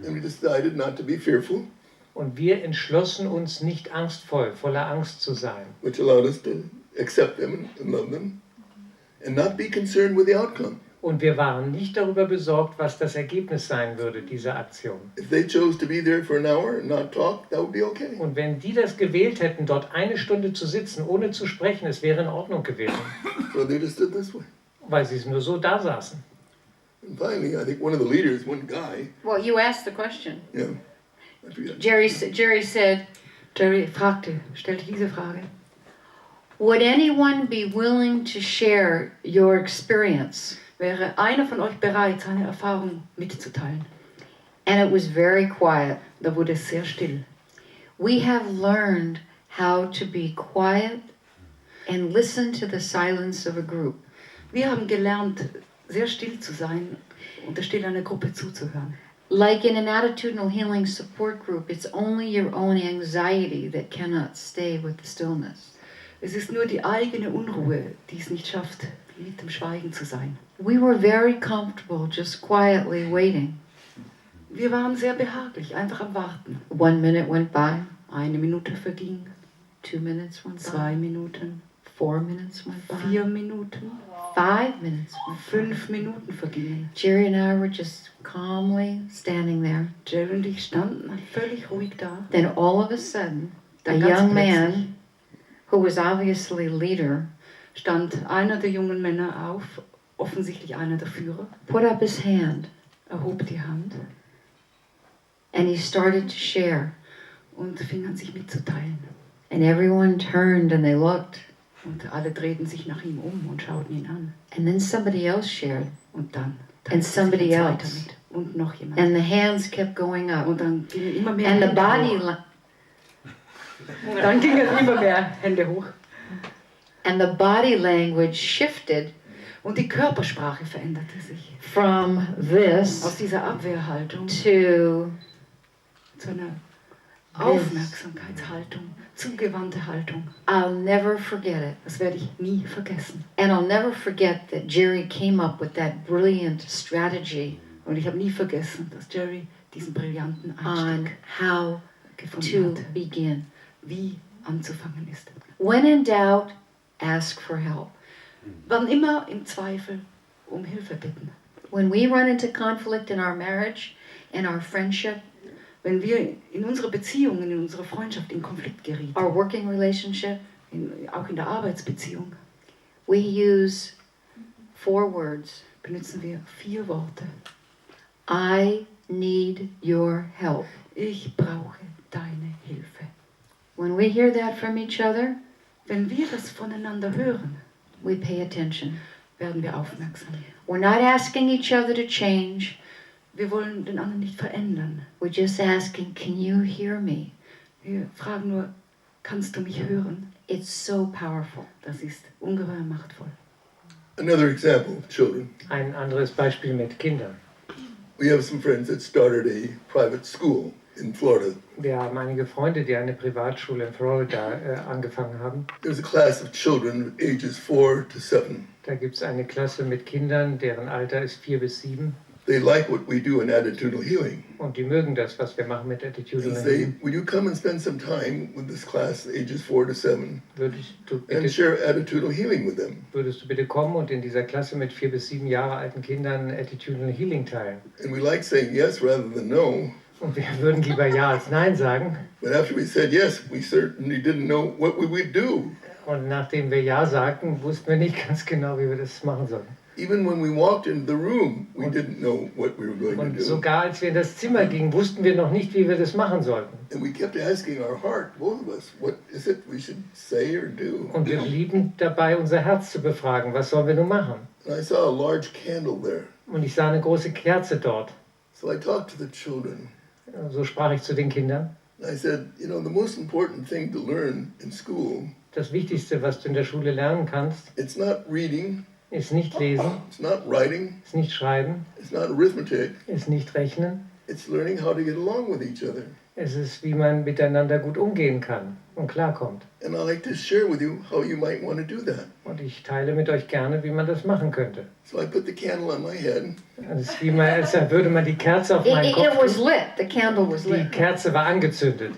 And we decided not to be fearful, Und wir entschlossen uns, nicht angstvoll, voller Angst zu sein. which allowed us to accept them and love them, and not be concerned with the outcome. Und wir waren nicht darüber besorgt, was das Ergebnis sein würde, dieser Aktion. If they chose to be there for an hour and not talk, that would be okay. Und wenn die das gewählt hätten, dort eine Stunde zu sitzen, ohne zu sprechen, es wäre in Ordnung gewesen, So they just stood this way. weil sie nur so da saßen. And finally, I think one of the leaders, one guy, Well, you asked the question. yeah, I forget. Jerry said, Jerry stellte diese Frage. would anyone be willing to share your experience Wäre einer von euch bereit, seine Erfahrung mitzuteilen? And it was very quiet. Da wurde es sehr still. We have learned how to be quiet and listen to the silence of a group. Wir haben gelernt, sehr still zu sein und der Stille einer Gruppe zuzuhören. Like in an attitudinal healing support group, it's only your own anxiety that cannot stay with the stillness. Es ist nur die eigene Unruhe, die es nicht schafft, mit dem Schweigen zu sein. We were very comfortable just quietly waiting. Wir waren sehr behaglich, einfach am Warten. 1 minute went by, 1 Minute verging, 2 minutes went 2 by, Minuten, 4 minutes went by, 4 Minuten, 5 minutes went by. 5 Minuten vergingen. Jerry and I were just calmly standing there. Jerry und ich standen völlig ruhig da. Then all of a sudden, a Dann ganz young plötzlich man who was obviously leader stand einer der jungen Männer auf, offensichtlich einer der Führer, put up his hand erhob die Hand and he started to share. und fing an, sich mitzuteilen. And everyone turned and they looked. Und alle drehten sich nach ihm um und schauten ihn an. And then somebody else shared. Und dann And teilte sich somebody ein zweiter else. mit. Und noch jemand. And the hands kept going up. Und dann gingen immer mehr And the Hände body hoch. Dann gingen immer mehr Hände hoch. and the body language shifted Und die Körpersprache veränderte sich. from Aus this dieser Abwehrhaltung to zu einer Aufmerksamkeitshaltung, zugewandte Haltung. I'll never forget it. Das werde ich nie vergessen. And I'll never forget that Jerry came up with that brilliant strategy Und ich habe nie vergessen, dass Jerry diesen brillanten on Einstieg how gefunden to hatte, begin. wie anzufangen ist. When in doubt, ask for help. Wann immer im Zweifel um Hilfe bitten. When we run into conflict in our marriage, in our friendship, Wenn wir in unserer Beziehung, in unserer Freundschaft in Konflikt gerieten, our working relationship, auch in der Arbeitsbeziehung, we use 4 words. benutzen wir 4 Worte. I need your help. Ich brauche deine Hilfe. When we hear that from each other, Wenn wir das voneinander hören, we pay attention. werden wir aufmerksam. We're not asking each other to change. Wir wollen den anderen nicht verändern. We're just asking, can you hear me? Wir fragen nur, kannst du mich hören? It's so powerful. Das ist ungeheuer machtvoll. Another example of children. Ein anderes Beispiel mit Kindern. We have some friends that started a private school in Florida. Wir haben einige Freunde, die eine Privatschule in Florida angefangen haben. There's a class of children ages 4 to 7. Da gibt es eine Klasse mit Kindern, deren Alter ist 4 bis 7. They like what we do in attitudinal healing. Und die mögen das, was wir machen mit And Attitudinal say, Healing. would you come and spend some time with this class ages 4 to 7 Würdest du and bitte, share attitudinal healing with them? kommen und in dieser Klasse mit 4 bis 7 Jahre alten Kindern Attitudinal Healing teilen? And we like saying yes rather than no. Und wir würden lieber Ja als Nein sagen. But after we said yes, we certainly didn't know what we would do. Und nachdem wir Ja sagten, wussten wir nicht ganz genau, wie wir das machen sollten. Even when we walked into the room, we didn't know what we were going to Und do. sogar als wir in das Zimmer gingen, wussten wir noch nicht, wie wir das machen sollten. And we kept asking our heart, both of us, what is it we should say or do? Und wir blieben dabei, unser Herz zu befragen, was sollen wir nun machen? And I saw a large candle there. Und ich sah eine große Kerze dort. So I talked to the children. So sprach ich zu den Kindern. And I said, you know, the most important thing to learn in school, Das Wichtigste, was du in der Schule lernen kannst, it's not reading, ist nicht lesen, it's not writing, ist nicht schreiben, it's not arithmetic, ist nicht rechnen. it's learning how to get along with each other. Es ist, wie man miteinander gut umgehen kann und klarkommt. And I'd like to share with you how you might want to do that. Und ich teile mit euch gerne, wie man das machen könnte. So I put the candle on my head, Es ist wie man, als würde man die Kerze auf meinen It Kopf was tun. lit. The candle was Die lit. Kerze war angezündet.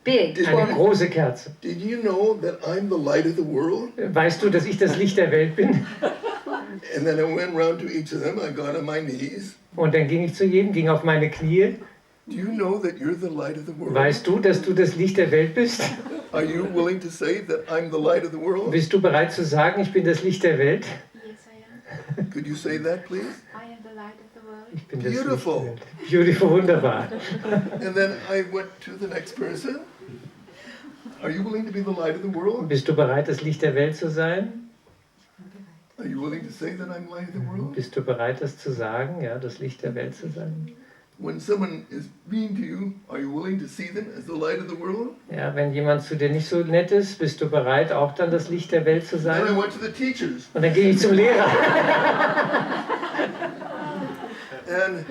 Big. Eine große Kerze. did you know that I'm the light of the world? Weißt du, dass ich das Licht der Welt bin? And then I went around to each of them, I got on my knees. Und dann ging ich zu jedem, ging auf meine Knie. Do you know that you're the light of the world? Weißt du, dass du das Licht der Welt bist? Are you willing to say that I'm the light of the world? Bist du bereit zu sagen, ich bin das Licht der Welt? Yes, I am. Could you say that, please? I am the light of the world. Ich bin das Licht Beautiful. der Welt. Beautiful, wunderbar. And then I went to the next person. Are you willing to be the light of the world? Bist du bereit, das Licht der Welt zu sein? I Are you willing to say that I'm light of the world? Bist du bereit, das zu sagen, ja, das Licht der Welt zu sein? When someone is mean to you, are you willing to see them as the light of the world? Ja, wenn jemand zu dir nicht so nett ist, bist du bereit, auch dann das Licht der Welt zu Then I sein? went to the teachers, Und dann gehe ich zum Lehrer. and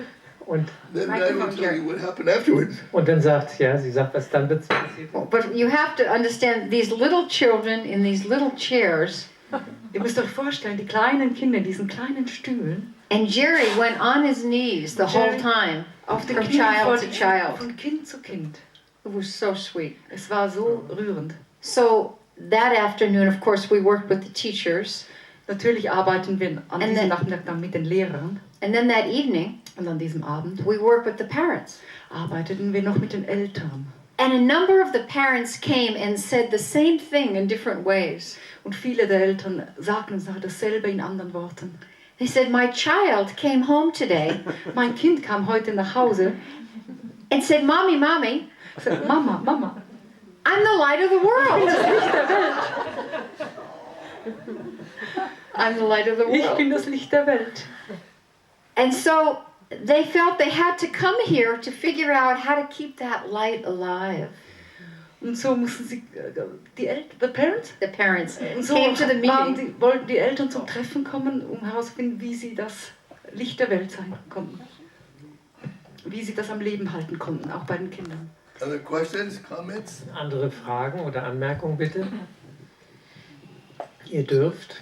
Und, then Diane will tell you what happened afterwards. und dann sagt, ja, sie sagt, was dann passiert. But you have to understand these little children in these little chairs, Ihr müsst euch vorstellen, die kleinen Kinder in diesen kleinen Stühlen, and Jerry went on his knees the whole Jerry- time, auf den from Knien child to child. von Kind zu Kind. It was so sweet. Es war so rührend. So that afternoon, of course, we worked with the teachers, Natürlich arbeiten wir an And diesem then- Nachmittag dann mit den Lehrern and then that evening, und an diesem Abend we worked with the parents. arbeiteten wir noch mit den Eltern. And a number of the parents came and said the same thing in different ways. Und viele der Eltern sagten uns dasselbe in anderen Worten. They said, my child came home today Mein Kind kam heute nach Hause and said, Mommy, Mommy, und sagte, Mama, Mama, I'm the light of the world. I'm the light of the ich world. bin das Licht der Welt. And so they felt they had to come here to figure out how to keep that light alive. Und so mussten sie, the parents, The parents und so came to the meeting. wollten die Eltern zum Treffen kommen, um herauszufinden, wie sie das Licht der Welt sein konnten. Wie sie das am Leben halten konnten, auch bei den Kindern. Other questions, comments? Andere Fragen oder Anmerkungen bitte? Ihr dürft.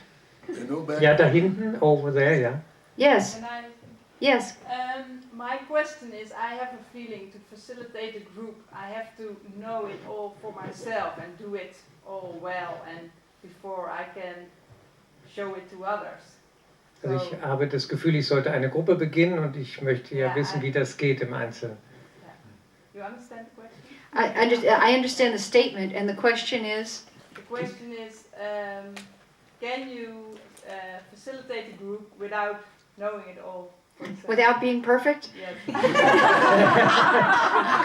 There are no back- Ja, da hinten, over there, ja. Yes, And yes. my question is, I have a feeling to facilitate a group, I have to know it all for myself and do it all well, and before I can show it to others. Also ich habe das Gefühl, ich sollte eine Gruppe beginnen und ich möchte ja wissen, wie das geht im Einzelnen. You understand the question? I understand the statement, and the question is, The question is, can you facilitate a group without knowing it all for yourself? without being perfect? Yes.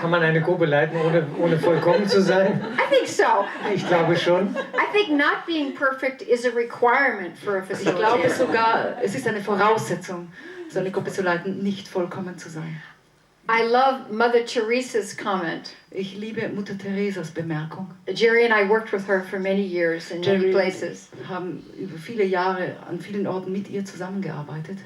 Kann man eine Gruppe leiten, ohne vollkommen zu sein? I think so. Ich glaube schon. I think not being perfect is a requirement for a Ich glaube facilitator. sogar, es ist eine Voraussetzung, so eine Gruppe zu leiten, nicht vollkommen zu sein. I love Mother Teresa's comment. Ich liebe Mutter Theresas Bemerkung. Jerry and I worked with her for many years in many Jerry places. haben über viele Jahre an vielen Orten mit ihr zusammengearbeitet.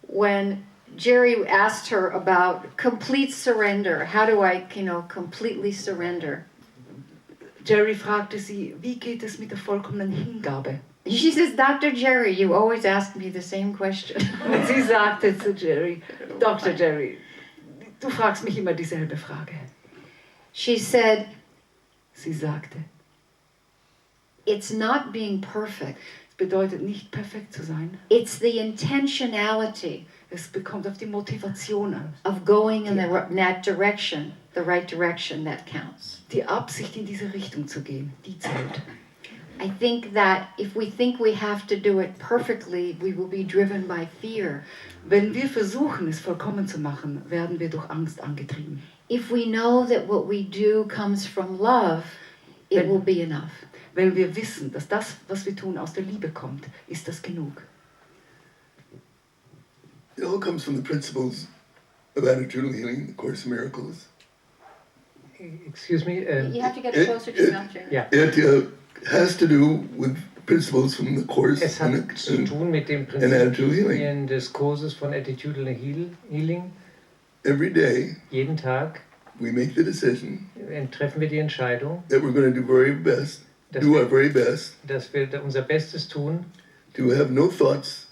When Jerry asked her about complete surrender, how do I, completely surrender? Jerry fragte sie, wie geht es mit der vollkommenen Hingabe? She says, Dr. Jerry, you always ask me the same question. Und sie sagte zu Jerry, Dr. Jerry, du fragst mich immer dieselbe Frage. She said, Sie sagte, it's not being perfect. es bedeutet nicht perfekt zu sein. It's the intentionality Es bekommt auf die Motivation an. of going in that direction, the right direction, that counts. Die Absicht, in diese Richtung zu gehen, die zählt. I think that if we think we have to do it perfectly, we will be driven by fear. Wenn wir versuchen, es vollkommen zu machen, werden wir durch Angst angetrieben. If we know that what we do comes from love, it will be enough. Wenn wir wissen, dass das, was wir tun, aus der Liebe kommt, ist das genug. It all comes from the principles of attitudinal healing, the Course in Miracles. Excuse me. You have to get closer to the mouth, Jerry. Ja. It has to do with principles from the Course Es hat and zu tun mit den attitudinal healing. Prinzipien des Kurses von Attitudinal Healing. Every day Jeden Tag we make the decision treffen wir die Entscheidung, that we're going to do very best, dass do our wir, very best dass wir unser Bestes tun, to have no thoughts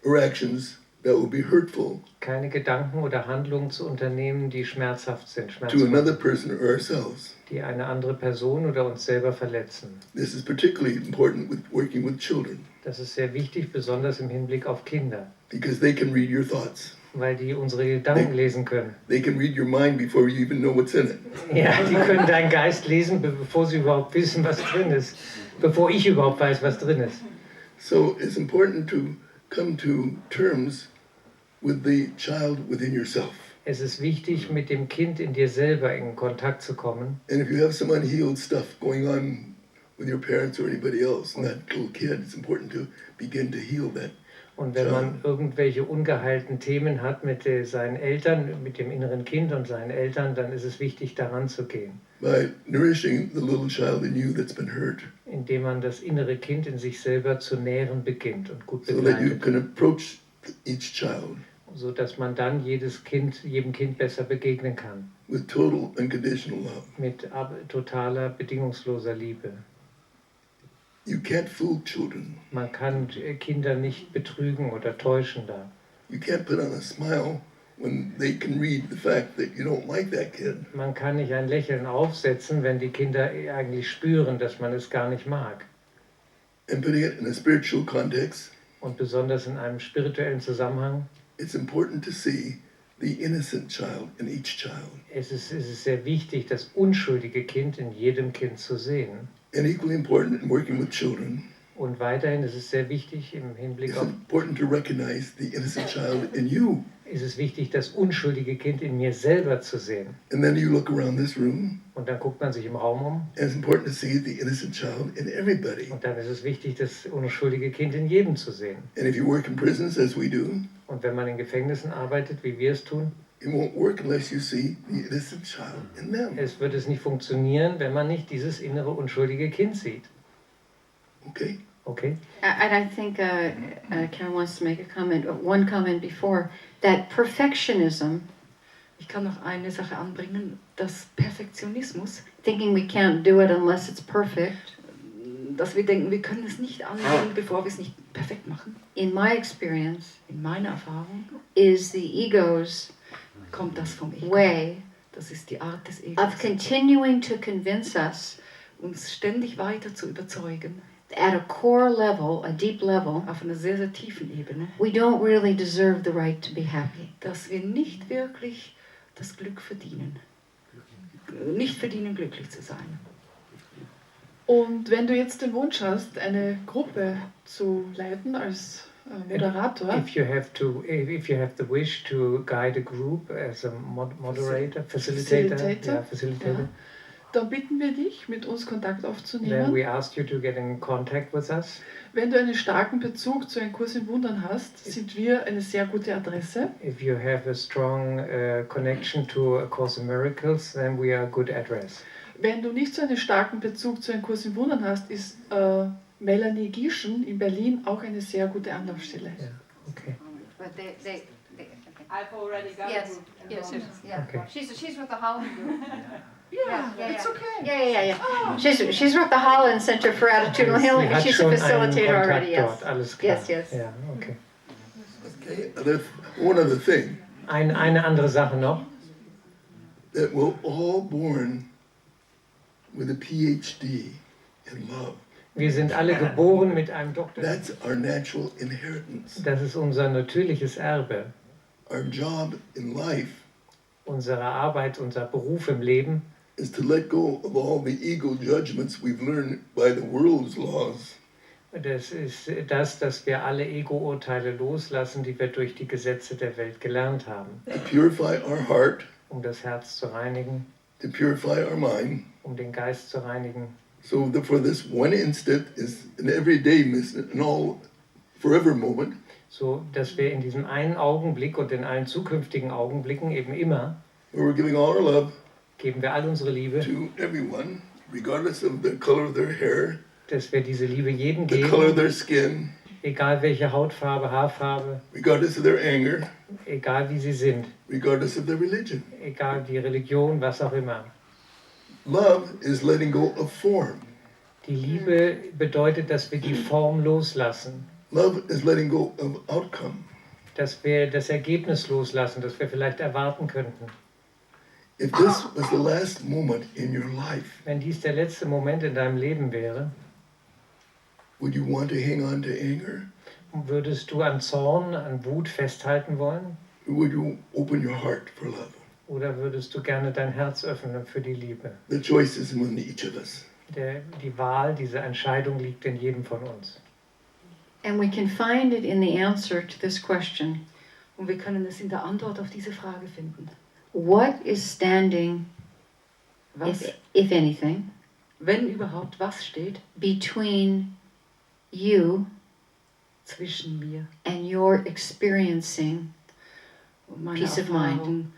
or actions that will be hurtful keine Gedanken oder Handlungen zu unternehmen, die schmerzhaft sind, to another person or ourselves. die eine andere Person oder uns selber verletzen. This is particularly important with working with children Das ist sehr wichtig, besonders im Hinblick auf Kinder, because they can read your thoughts. weil die unsere Gedanken lesen können. They can read your mind before you even know what's in it. Ja, die können deinen Geist lesen, bevor sie überhaupt wissen, was drin ist. Bevor ich überhaupt weiß, was drin ist. So it's important to come to terms with the child within yourself. Es ist wichtig, mit dem Kind in dir selber in Kontakt zu kommen. And if you have some unhealed stuff going on with your parents or anybody else, and that little kid, it's important to begin to heal that. Und wenn man irgendwelche ungeheilten Themen hat mit seinen Eltern, mit dem inneren Kind und seinen Eltern, dann ist es wichtig, daran zu gehen. By nourishing the little child in you that's been hurt, Indem man das innere Kind in sich selber zu nähren beginnt und gut so that you begleitet. can approach each child So dass man dann jedem Kind besser begegnen kann. with total unconditional love. Mit totaler, bedingungsloser Liebe. You can't fool children. Man kann Kinder nicht betrügen oder täuschen da. You can't put on a smile when they can read the fact that you don't like that kid. Man kann nicht ein Lächeln aufsetzen, wenn die Kinder eigentlich spüren, dass man es gar nicht mag. And putting it in a spiritual context, Und besonders in einem spirituellen Zusammenhang it's important to see the innocent child in each child. es ist sehr wichtig, das unschuldige Kind in jedem Kind zu sehen. And equally important in working with children, Und weiterhin ist es sehr wichtig im Hinblick it's auf, important to recognize the innocent child in you. ist es wichtig, das unschuldige Kind in mir selber zu sehen. And then you look around this room, Und dann guckt man sich im Raum um and it's important to see the innocent child in everybody. und dann ist es wichtig, das unschuldige Kind in jedem zu sehen. And if you work in prisons, as we do, Und wenn man in Gefängnissen arbeitet, wie wir es tun, it won't work unless you see the innocent child in them. wird es nicht funktionieren, wenn man nicht dieses innere unschuldige Kind sieht. Okay? Okay? And I think Karen wants to make a comment, one comment before, that perfectionism, Ich kann noch eine Sache anbringen, dass Perfektionismus, thinking we can't do it unless it's perfect, dass wir denken, wir können es nicht anwenden, bevor wir es nicht perfekt machen. in my experience, In meiner Erfahrung is the ego's kommt das vom Ego. way Das ist die Art des Egos, of continuing to convince us uns ständig weiter zu überzeugen, at a core level, a deep level, auf einer sehr, sehr tiefen Ebene, we don't really deserve the right to be happy. dass wir nicht wirklich das Glück verdienen. Nicht verdienen, glücklich zu sein. Und wenn du jetzt den Wunsch hast, eine Gruppe zu leiten als Moderator, If you have the wish to guide a group as a moderator, facilitator, Ja. dann bitten wir dich, mit uns Kontakt then aufzunehmen. we ask you to get in contact with us. Wenn du einen starken Bezug zu einem Kurs in Wundern hast, sind wir eine sehr gute Adresse. If you have a strong connection to A Course in Miracles, then we are a good address. Wenn du nicht so einen starken Bezug zu einem Kurs in Wundern hast, ist Melanie Gieschen in Berlin auch eine sehr gute Anlaufstelle. Yeah. Okay. But I've already got a yes, group. yes, yeah. Okay. She's with the Holland group. Yeah, yeah, it's yeah. okay. Yeah. She's with the Holland Center for Attitudinal Sie Healing, and hat she's a schon einen facilitator Kontakt already. Yes. dort, alles klar. Yes. Ja, okay. Okay? One other thing, Eine andere Sache noch. that we're all born with a PhD in love. Wir sind alle geboren mit einem Doktor. That's our natural inheritance. Das ist unser natürliches Erbe. Our job in life Unsere Arbeit, unser Beruf im Leben is to let go of all the ego judgments we've learned by the world's laws. Das ist das, dass wir alle Ego-Urteile loslassen, die wir durch die Gesetze der Welt gelernt haben, To purify our heart, um das Herz zu reinigen, to purify our mind, um den Geist zu reinigen, so that for this one instant is an everyday an all forever moment, so dass wir in diesem einen Augenblick und in allen zukünftigen Augenblicken eben immer where we're giving all our love geben wir all unsere Liebe, to everyone, regardless of the color of their hair, dass wir diese Liebe jedem the color of geben, their skin, egal welche Hautfarbe, Haarfarbe, regardless of their anger, egal wie sie sind, regardless of their religion. egal die Religion, was auch immer. Love is letting go of form. Die Liebe bedeutet, dass wir die Form loslassen, Love is letting go of outcome. dass wir das Ergebnis loslassen, das wir vielleicht erwarten könnten. If this was the last moment in your life, Wenn dies der letzte Moment in deinem Leben wäre, would you want to hang on to anger? würdest du an Zorn, an Wut festhalten wollen? Or would you open your heart for love? Oder würdest du gerne dein Herz öffnen für die Liebe? The choice is in each of us. Die Wahl, diese Entscheidung liegt in jedem von uns. And we can find it in the answer to this question. Und wir können es in der Antwort auf diese Frage finden. What is standing, Was, if anything, wenn überhaupt, was steht between you zwischen mir and your experiencing und meiner Peace of mind. Erfahrung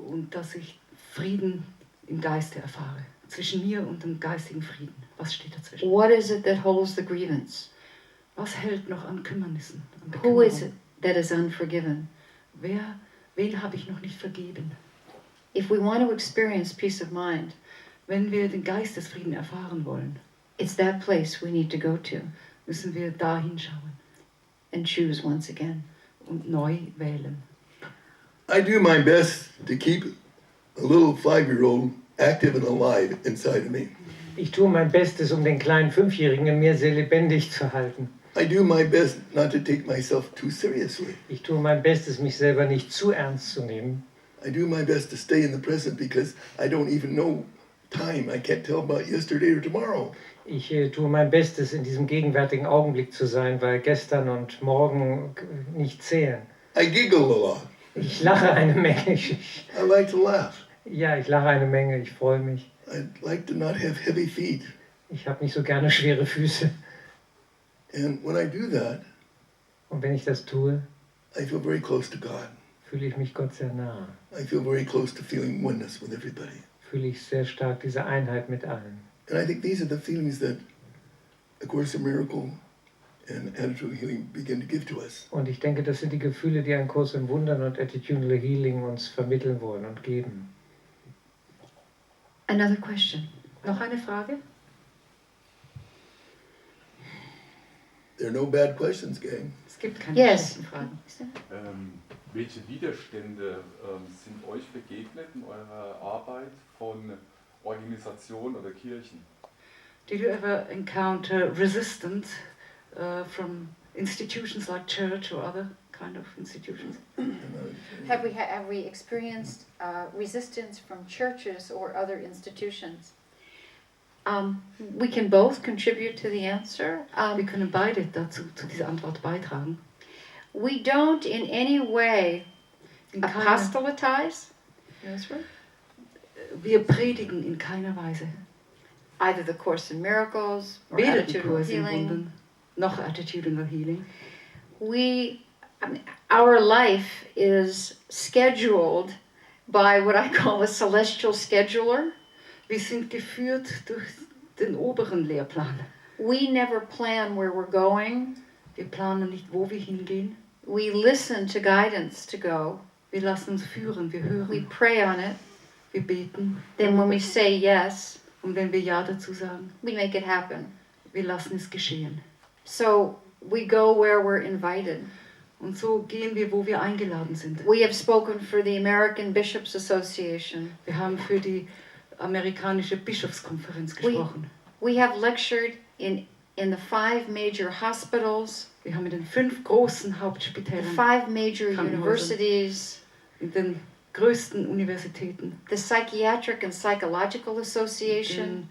und dass ich Frieden im Geiste erfahre. Zwischen mir und dem geistigen Frieden. Was steht dazwischen? what is it that holds the grievance? Was hält noch an Kümmernissen, an Who is Bekümmerung? it that is unforgiven? Wen habe ich noch nicht vergeben? If we want to experience peace of mind, Wenn wir den Geistesfrieden erfahren wollen, it's that place we need to go to müssen wir da hinschauen and choose once again. und neu wählen. I do my best to keep a little 5-year-old active and alive inside of me. Ich tue mein Bestes, um den kleinen Fünfjährigen in mir sehr lebendig zu halten. I do my best not to take myself too seriously. Ich tue mein Bestes, mich selber nicht zu ernst zu nehmen. I do my best to stay in the present because I don't even know time. I can't tell about yesterday or tomorrow. Ich tue mein Bestes, in diesem gegenwärtigen Augenblick zu sein, weil gestern und morgen nicht zählen. I giggle a lot. Ich lache eine Menge. I like to laugh. Ja, ich lache eine Menge, ich freue mich. I like to not have heavy feet. Ich habe nicht so gerne schwere Füße. And when I do that, Und wenn ich das tue, I feel very close to God. fühle ich mich Gott sehr nah. I feel very close to feeling oneness with everybody. Fühle ich sehr stark diese Einheit mit allen. And I think these are the feelings that A Course in Miracle and Attitudinal Healing begin to give to us. Und ich denke, das sind die Gefühle, die ein Kurs in Wundern und Attitudinal Healing uns vermitteln wollen und geben. Another question. Noch eine Frage? There are no bad questions, gang. Es gibt keine Yes. schlechten Fragen. Welche Widerstände sind euch begegnet in eurer Arbeit von Organisationen oder Kirchen? Did you ever encounter resistance from institutions like church or other kind of institutions? Have we experienced resistance from churches or other institutions? We can both contribute to the answer. Wir können beide dazu zu dieser Antwort beitragen. We don't in any way In keiner, apostolatize wir predigen in keiner Weise. either the Course in Miracles or Weder die Attitudinal Kurse in Healing. Wundern noch Attitudinal Healing. Our life is scheduled by what I call a celestial scheduler. Wir sind geführt durch den oberen Lehrplan. We never plan where we're going. Wir planen nicht, wo wir hingehen. We listen to guidance to go. Wir lassen uns führen, wir We hören, pray on it. wir beten. Then when we say yes, Und wenn wir Ja dazu sagen, we make it happen. wir lassen es geschehen. So we go where we're invited. Und so gehen wir, wo wir eingeladen sind. We have spoken for the American Bishops Association. Wir haben für die amerikanische Bischofskonferenz gesprochen. We have lectured in the 5 major hospitals, Wir haben in den 5 großen the Hauptspitälern, 5 major Krankenhäusern. universities, in den größten Universitäten, the Psychiatric and Psychological Association,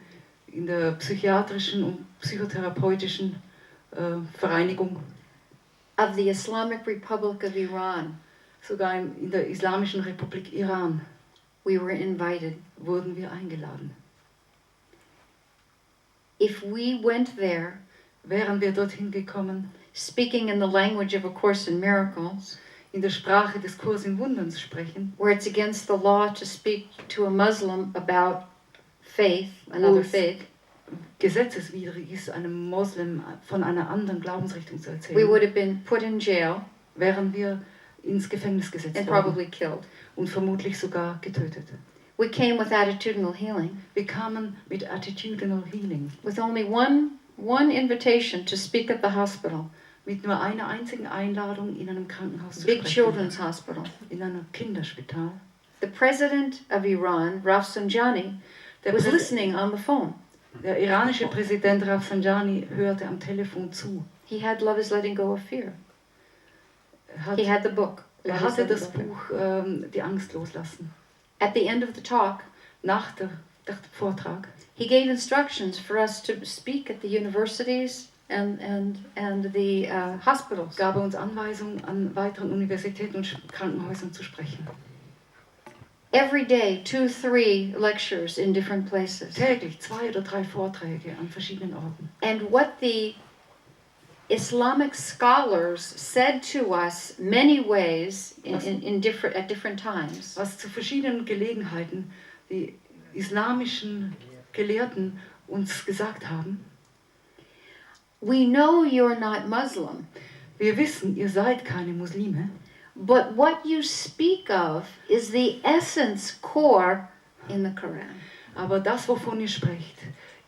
in der psychiatrischen und psychotherapeutischen Vereinigung, of the Islamic Republic of Iran. sogar in der Islamischen Republik Iran We were invited. wurden wir eingeladen. If we went there, Wären wir dorthin gekommen, speaking in the language of A Course in Miracles, in der Sprache des Kurs in Wundern zu sprechen, where it's against the law to speak to a Muslim about faith, another Yes. faith, gesetzeswidrig ist, einem Moslem von einer anderen Glaubensrichtung zu we erzählen, would have been put in jail wären wir ins Gefängnis gesetzt and worden probably killed. und vermutlich sogar getötet. We came with attitudinal healing, Wir kamen mit Attitudinal Healing, with only one invitation to speak at the hospital, mit nur einer einzigen Einladung in einem Krankenhaus zu big sprechen, children's hospital. in einem Kinderspital. The president of Iran, Rafsanjani, Der, was Präs- listening on the phone. der iranische Präsident Rafsanjani hörte am Telefon zu. He had Love is Letting Go of Fear. He Er had the book. Love is hatte Letting das Go of Buch Fear. Die Angst loslassen. At the end of the talk, Nach dem Vortrag he gave instructions for us to speak at the universities and the hospitals. gab er uns Anweisungen, an weiteren Universitäten und Krankenhäusern zu sprechen. every day 2, 3 lectures in different places. Täglich 2 oder 3 Vorträge an verschiedenen Orten. And what the Islamic scholars said to us many ways at different times. Was zu verschiedenen Gelegenheiten die islamischen Gelehrten uns gesagt haben. We know you're not Muslim. Wir wissen, ihr seid keine Muslime. But what you speak of is the essence core in the Quran. Aber das, wovon ihr sprecht,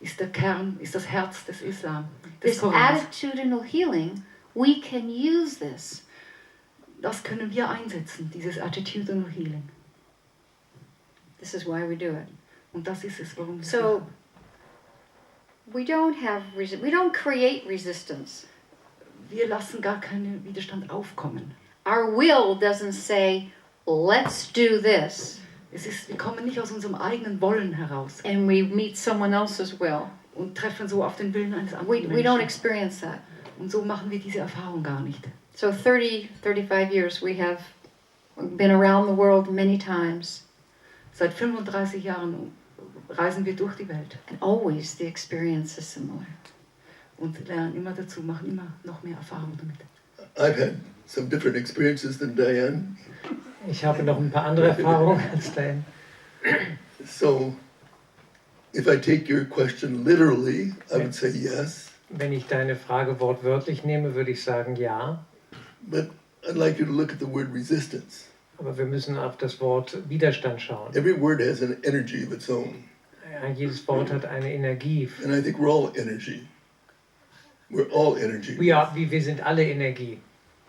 ist der Kern, ist das Herz des Islam. This attitudinal healing, we can use this. Das können wir einsetzen, dieses Attitudinal Healing. This is why we do it. Und das ist es, warum wir es So, machen. we don't create resistance. Wir lassen gar keinen Widerstand aufkommen. Our will doesn't say, let's do this. Wir kommen nicht aus unserem eigenen Wollen heraus And we meet someone else's will. und treffen so auf den Willen eines anderen We don't Menschen. experience that. Und so machen wir diese Erfahrung gar nicht. So 35 years we have been around the world many times. Seit 35 Jahren reisen wir durch die Welt And always the experience is similar. und lernen immer dazu, machen immer noch mehr Erfahrung damit. I've had some different experiences than Diane. Ich habe noch ein paar andere Erfahrungen als Diane. So, if I take your question literally, I would say yes. Wenn ich deine Frage wortwörtlich nehme, würde ich sagen ja. But I'd like you to look at the word resistance. Aber wir müssen auf das Wort Widerstand schauen. Every word has an energy of its own. Jedes Wort hat eine Energie. And I think we're all energy. We're all energy. Wir sind alle Energie.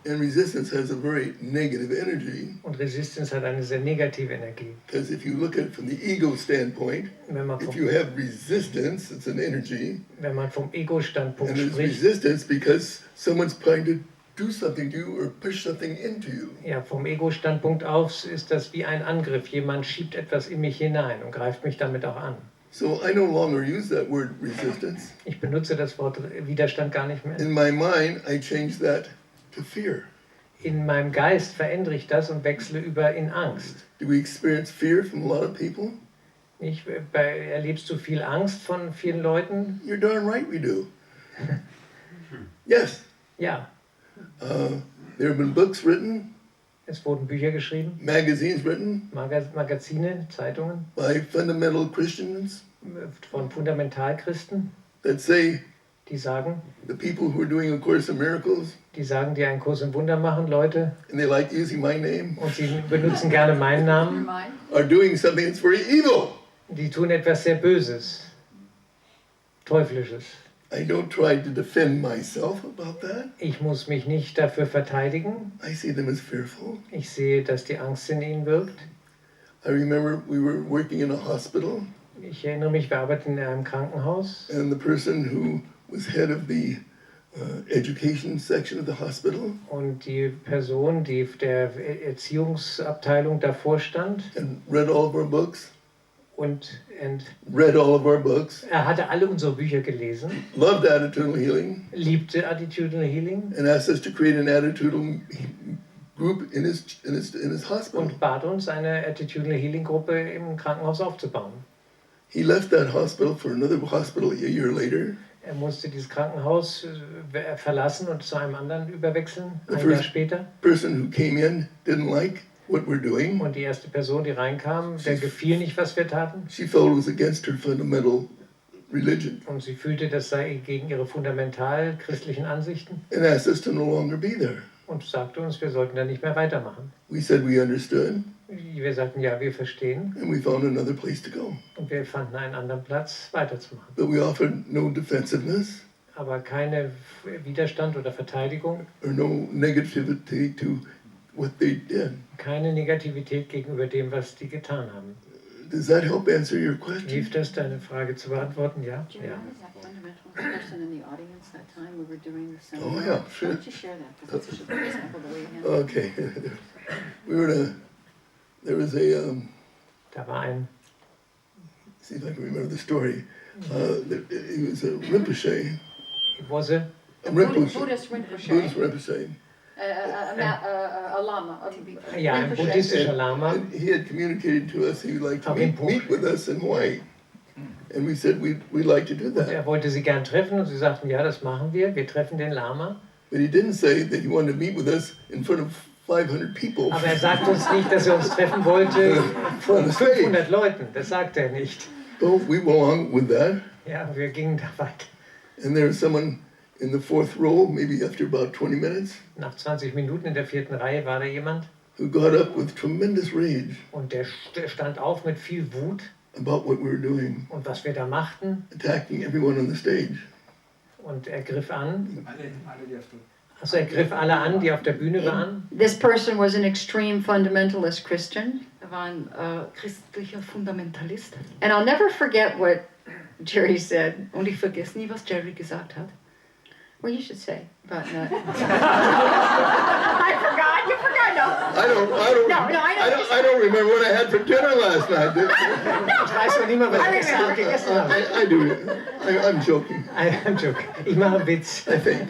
And resistance has a very negative energy. Und Resistance hat eine sehr negative Energie. Because if you look at it from the ego standpoint, if you have resistance, it's an energy. Wenn man vom Ego-Standpunkt And there's spricht, resistance because someone's trying to do something to you or push something into you. ja, vom Ego-Standpunkt aus ist das wie ein Angriff. Jemand schiebt etwas in mich hinein und greift mich damit auch an. So I no longer use that word resistance. Ich benutze das Wort Widerstand gar nicht mehr. In my mind, I change that to fear. In meinem Geist verändere ich das und wechsle über in Angst. Do we experience fear from a lot of people? Erlebst du viel Angst von vielen Leuten? You're darn right we do. Yes. Ja. There have been books written, Es wurden Bücher geschrieben, magazines written Magazine, Zeitungen by fundamental Christians von Fundamentalchristen, that say die sagen, the people who are doing A Course in Miracles, die einen Kurs im Wunder machen, Leute, and they like using my name, und sie benutzen gerne meinen Namen, are doing something that's very evil. die tun etwas sehr Böses, Teuflisches. I don't try to defend myself about that. Ich muss mich nicht dafür verteidigen. I see them as fearful. Ich sehe, dass die Angst in ihnen wirkt. I remember we were working in a hospital, Ich erinnere mich, wir arbeiten in einem Krankenhaus and the person who was head of the education section of the hospital und die Person, die der Erziehungsabteilung davor stand and read all of our books, er hatte alle unsere Bücher gelesen, loved attitudinal healing, liebte Attitudinal Healing and asked us to create an attitudinal group in his hospital. und bat uns, eine Attitudinal Healing Gruppe im Krankenhaus aufzubauen. He left that hospital for another hospital a year later. Er musste dieses Krankenhaus verlassen und zu einem anderen überwechseln, The ein Jahr first später. person who came in didn't like what we're doing. Und die erste Person, die reinkam, der gefiel nicht, was wir taten. She felt it was against her fundamental religion Und sie fühlte, das sei gegen ihre fundamental christlichen Ansichten and asked us to no longer be there. und sagte uns, wir sollten da nicht mehr weitermachen. We said we understood, Wir sagten, ja, wir verstehen, and we found another place to go. und wir fanden einen anderen Platz, weiterzumachen. But we offered no defensiveness Aber keine Widerstand oder Verteidigung, or no negativity to what they did. keine Negativität gegenüber dem, was die getan haben. Does that help answer your question? Hilft das, deine Frage zu beantworten? Ja? Do you Ja. remember that fundamental person in the audience that time we were doing the Oh, seminar? yeah, sure. Why don't you share that? Because that's such a good example the way you handle it. Okay. We were in a, there was a, Da war ein, see if I can remember the story. It was a Rinpoche. it was a A Rinpoche. Buddhist Rinpoche. Buddhist Rinpoche. A lama. Ja, ein buddhistischer Lama. And he had communicated to us he would like to meet with us in Hawaii. And we said we'd like to do Und that. er wollte sie gern treffen und sie sagten, ja, das machen wir treffen den Lama. But he didn't say that he wanted to meet with us in front of 500 people. Aber er sagt uns nicht, dass er uns treffen wollte vor 500 Leuten. Das sagt er nicht. So we went along with that. Ja, wir gingen da weiter. And there was someone in the fourth row, maybe after about 20 minutes, Nach 20 Minuten in der 4. Reihe war da jemand. who got up with tremendous rage Und der stand auf mit viel Wut. about what we were doing, Und was wir da machten. attacking everyone on the stage. Und er griff an. Also er griff alle an, die auf der Bühne waren. This person was an extreme fundamentalist Christian. War ein christlicher Fundamentalist. And I'll never forget what Jerry said. Und ich vergesse nie, was Jerry gesagt hat. Well, you should say about that. I forgot. You forgot. No. I don't remember what I had for dinner last night. Ich weiß noch nicht mal, was ich gestern gegessen habe. I do. I'm joking. I'm joking. Ich mache einen Witz. I think.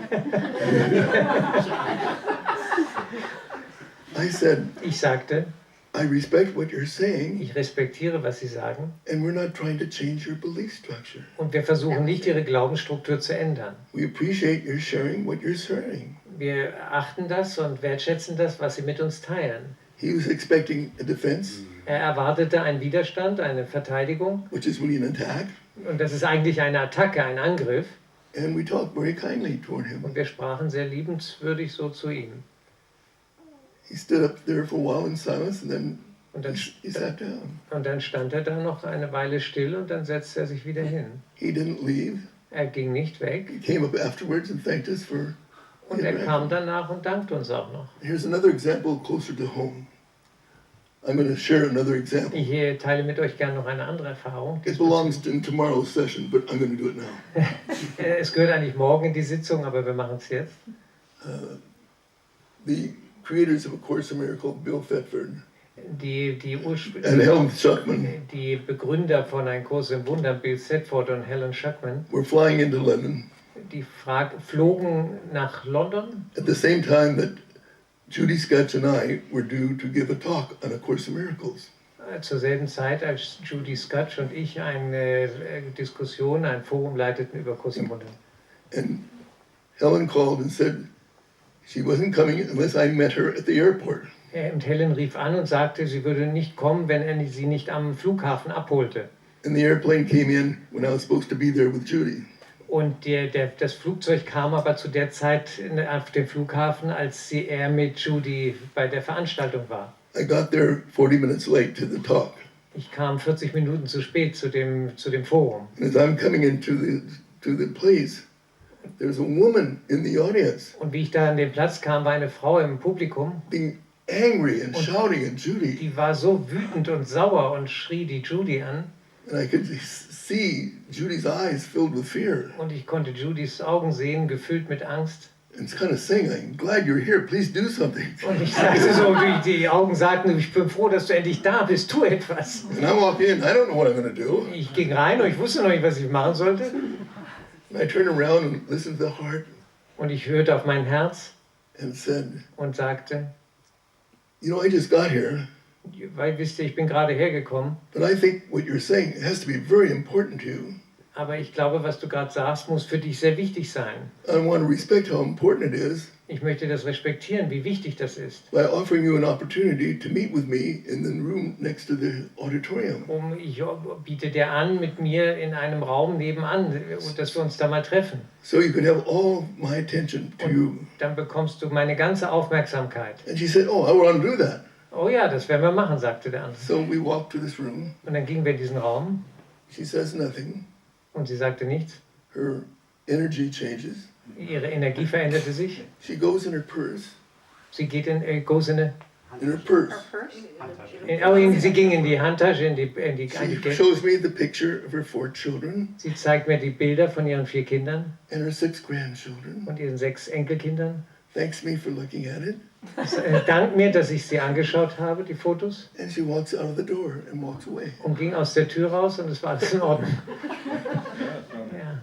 I said, Ich sagte, I respect what you're saying, ich respektiere, was Sie sagen. and we're not trying to change your belief structure. Und wir versuchen nicht, Ihre Glaubensstruktur zu ändern. We appreciate your sharing what you're sharing. Wir achten das und wertschätzen das, was Sie mit uns teilen. He was expecting a defense, Er erwartete einen Widerstand, eine Verteidigung. which is really an attack, Und das ist eigentlich eine Attacke, ein Angriff. and we talked very kindly toward him. Und wir sprachen sehr liebenswürdig so zu ihm. He stood up there for a while in silence, and then Und dann, he sat down. und dann stand er da noch eine Weile still und dann setzte er sich wieder hin. He didn't leave. Er ging nicht weg He came up afterwards and thanked us for the und er kam interaction. danach und dankte uns auch noch. Here's another example closer to home. I'm going to share another example. Ich teile mit euch gerne noch eine andere Erfahrung. It belongs in tomorrow's session, but I'm going to do it now. Es gehört eigentlich morgen in die Sitzung, aber wir machen es jetzt. The creators of A Course in Miracles, Bill Thetford Die and Helen Schuckman, die Begründer von Ein Kurs im Wundern, Bill Thetford und Helen Schuckman, were flying into London die flogen nach London at the same time that Judy Sketch and I were due to give a talk on A Course in Miracles. zur selben Zeit, als Judy Scutch und ich eine Diskussion, ein Forum leiteten über Kurs im Wundern. And Helen called and said she wasn't coming unless I met her at the airport. Und Helen rief an und sagte, sie würde nicht kommen, wenn er sie nicht am Flughafen abholte. And the airplane came in when I was supposed to be there with Judy. Und das Flugzeug kam aber zu der Zeit auf den Flughafen, als er mit Judy bei der Veranstaltung war. I got there 40 minutes late to the talk. Ich kam 40 Minuten zu spät zu dem Forum. And as I'm coming into the place, there's a woman in the audience Und wie ich da an den Platz kam, war eine Frau im Publikum, being angry and shouting at Judy. die war so wütend und sauer und schrie die Judy an. And I could see Judy's eyes filled with fear. Und ich konnte Judys Augen sehen, gefüllt mit Angst. And it's kind of saying, I'm glad you're here, please do something. Und ich sagte so, die Augen sagten, ich bin froh, dass du endlich da bist, tu etwas. And I walk in, I don't know what I'm going to do. Ich ging rein und ich wusste noch nicht, was ich machen sollte. And I turn around and listen to the heart Und ich hörte auf mein Herz and said, und sagte, you know, I just got here, weil wisst ihr, ich bin gerade hergekommen, but I think what you're saying has to be very important to you. aber ich glaube, was du gerade sagst, muss für dich sehr wichtig sein. I want to respect how important it is Ich möchte das respektieren, wie wichtig das ist. by offering you an opportunity to meet with me in the room next to the auditorium. Ich biete dir an, mit mir in einem Raum nebenan, dass wir uns da mal treffen. So you can have all my attention to you. Dann bekommst du meine ganze Aufmerksamkeit. And she said, oh, I want to do that. Oh ja, das werden wir machen, sagte der andere. So we walked to this room. Und dann gingen wir in diesen Raum She says nothing. und sie sagte nichts. Her energy changes. Ihre Energie veränderte sich. She goes in her purse. Sie geht goes in In her purse. sie ging in die Handtasche, in die She Geld. shows me the picture of her 4 children Sie zeigt mir die Bilder von ihren 4 Kindern and her 6 grandchildren. und ihren 6 Enkelkindern. Thanks me for looking at it. Dank mir, dass ich sie angeschaut habe, die Fotos, And she walks out of the door and walks away. und ging aus der Tür raus und es war alles in Ordnung. Ja.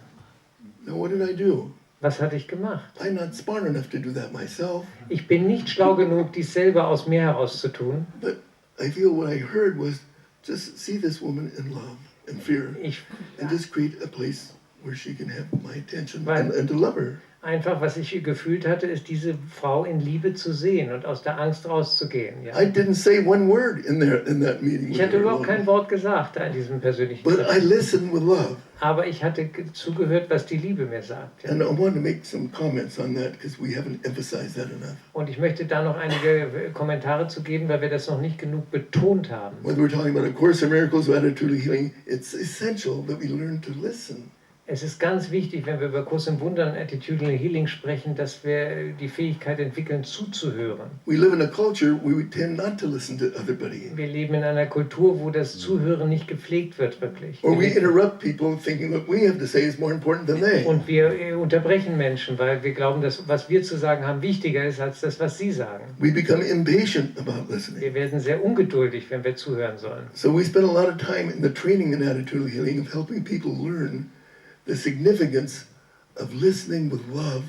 Now what did I do? Was hatte ich gemacht? I'm not smart enough to do that myself, Ich bin nicht schlau genug, dies selber aus mir heraus zu tun. but I feel what I heard was just see this woman in love and fear Ich, and just create a place where she can have my attention Weil- and to love her. einfach, was ich gefühlt hatte, ist diese Frau in Liebe zu sehen und aus der Angst rauszugehen. Ja. I didn't say one word in that meeting. Ich with hatte her überhaupt alone. kein Wort gesagt da in diesem persönlichen But I Treffen. listened with love. Aber ich hatte zugehört, was die Liebe mir sagt. Ja. And I want to make some comments on that because we haven't emphasized that enough. Und ich möchte da noch einige Kommentare zu geben, weil wir das noch nicht genug betont haben. Whether we're talking about A Course in Miracles or Attitudinal Healing, it's essential that we learn to listen. Es ist ganz wichtig, wenn wir über Kurs im Wundern, Attitudinal Healing sprechen, dass wir die Fähigkeit entwickeln, zuzuhören. We live in a culture where we tend not to listen to everybody. Wir leben in einer Kultur, wo das Zuhören nicht gepflegt wird, wirklich. Or we interrupt people thinking what we have to say is more important than they. Und wir unterbrechen Menschen, weil wir glauben, dass was wir zu sagen haben, wichtiger ist als das, was sie sagen. We become impatient about listening. Wir werden sehr ungeduldig, wenn wir zuhören sollen. So we spend a lot of time in the training in attitudinal healing of helping people learn the significance of listening with love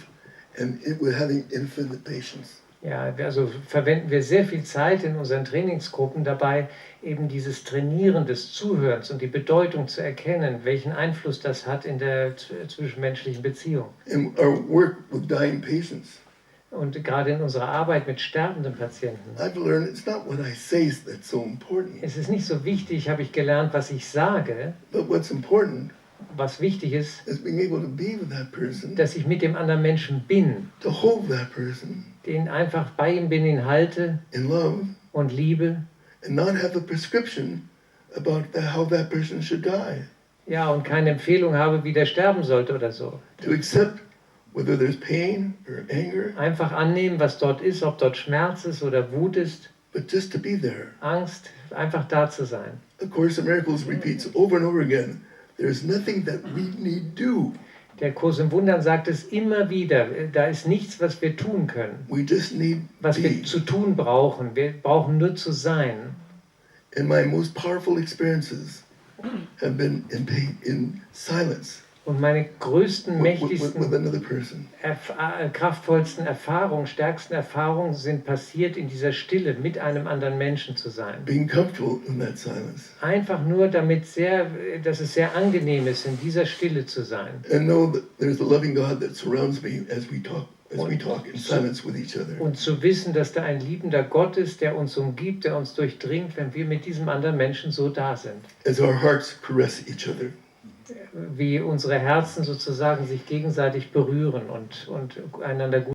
and with having infinite patience. Ja, also verwenden wir sehr viel Zeit in unseren Trainingsgruppen dabei, eben dieses Trainieren des Zuhörens und die Bedeutung zu erkennen, welchen Einfluss das hat in der zwischenmenschlichen Beziehung. In our work with dying patients, Und gerade in unserer Arbeit mit sterbenden Patienten. I've learned it's not what I say that's so important, Es ist nicht so wichtig, habe ich gelernt, was ich sage. but what's important Was wichtig ist, is being able to be with that person, dass ich mit dem anderen Menschen bin, to hold that person den einfach bei ihm bin, ihn halte in love, und liebe. and not have a prescription about how that person should die. Ja, und keine Empfehlung habe, wie der sterben sollte oder so. To accept whether there's pain or anger, Einfach annehmen, was dort ist, ob dort Schmerz ist oder Wut ist, but just to be there. Angst, einfach da zu sein. A Course in Miracles repeats over and over again, there's nothing that we need do. Der Kurs im Wundern sagt es immer wieder, da ist nichts, was wir tun können, We just need was wir be. zu tun brauchen. Wir brauchen nur zu sein. And my most powerful experiences have been in silence Und meine größten, with mächtigsten, another person. kraftvollsten Erfahrungen, stärksten Erfahrungen sind passiert in dieser Stille, mit einem anderen Menschen zu sein. Being comfortable in that silence. Einfach nur dass es sehr angenehm ist, in dieser Stille zu sein. And know that there's a loving God that surrounds me as we talk in silence with each other. Und zu wissen, dass da ein liebender Gott ist, der uns umgibt, der uns durchdringt, wenn wir mit diesem anderen Menschen so da sind. As our hearts caress each other. Wie unsere Herzen sozusagen sich gegenseitig berühren und einander gut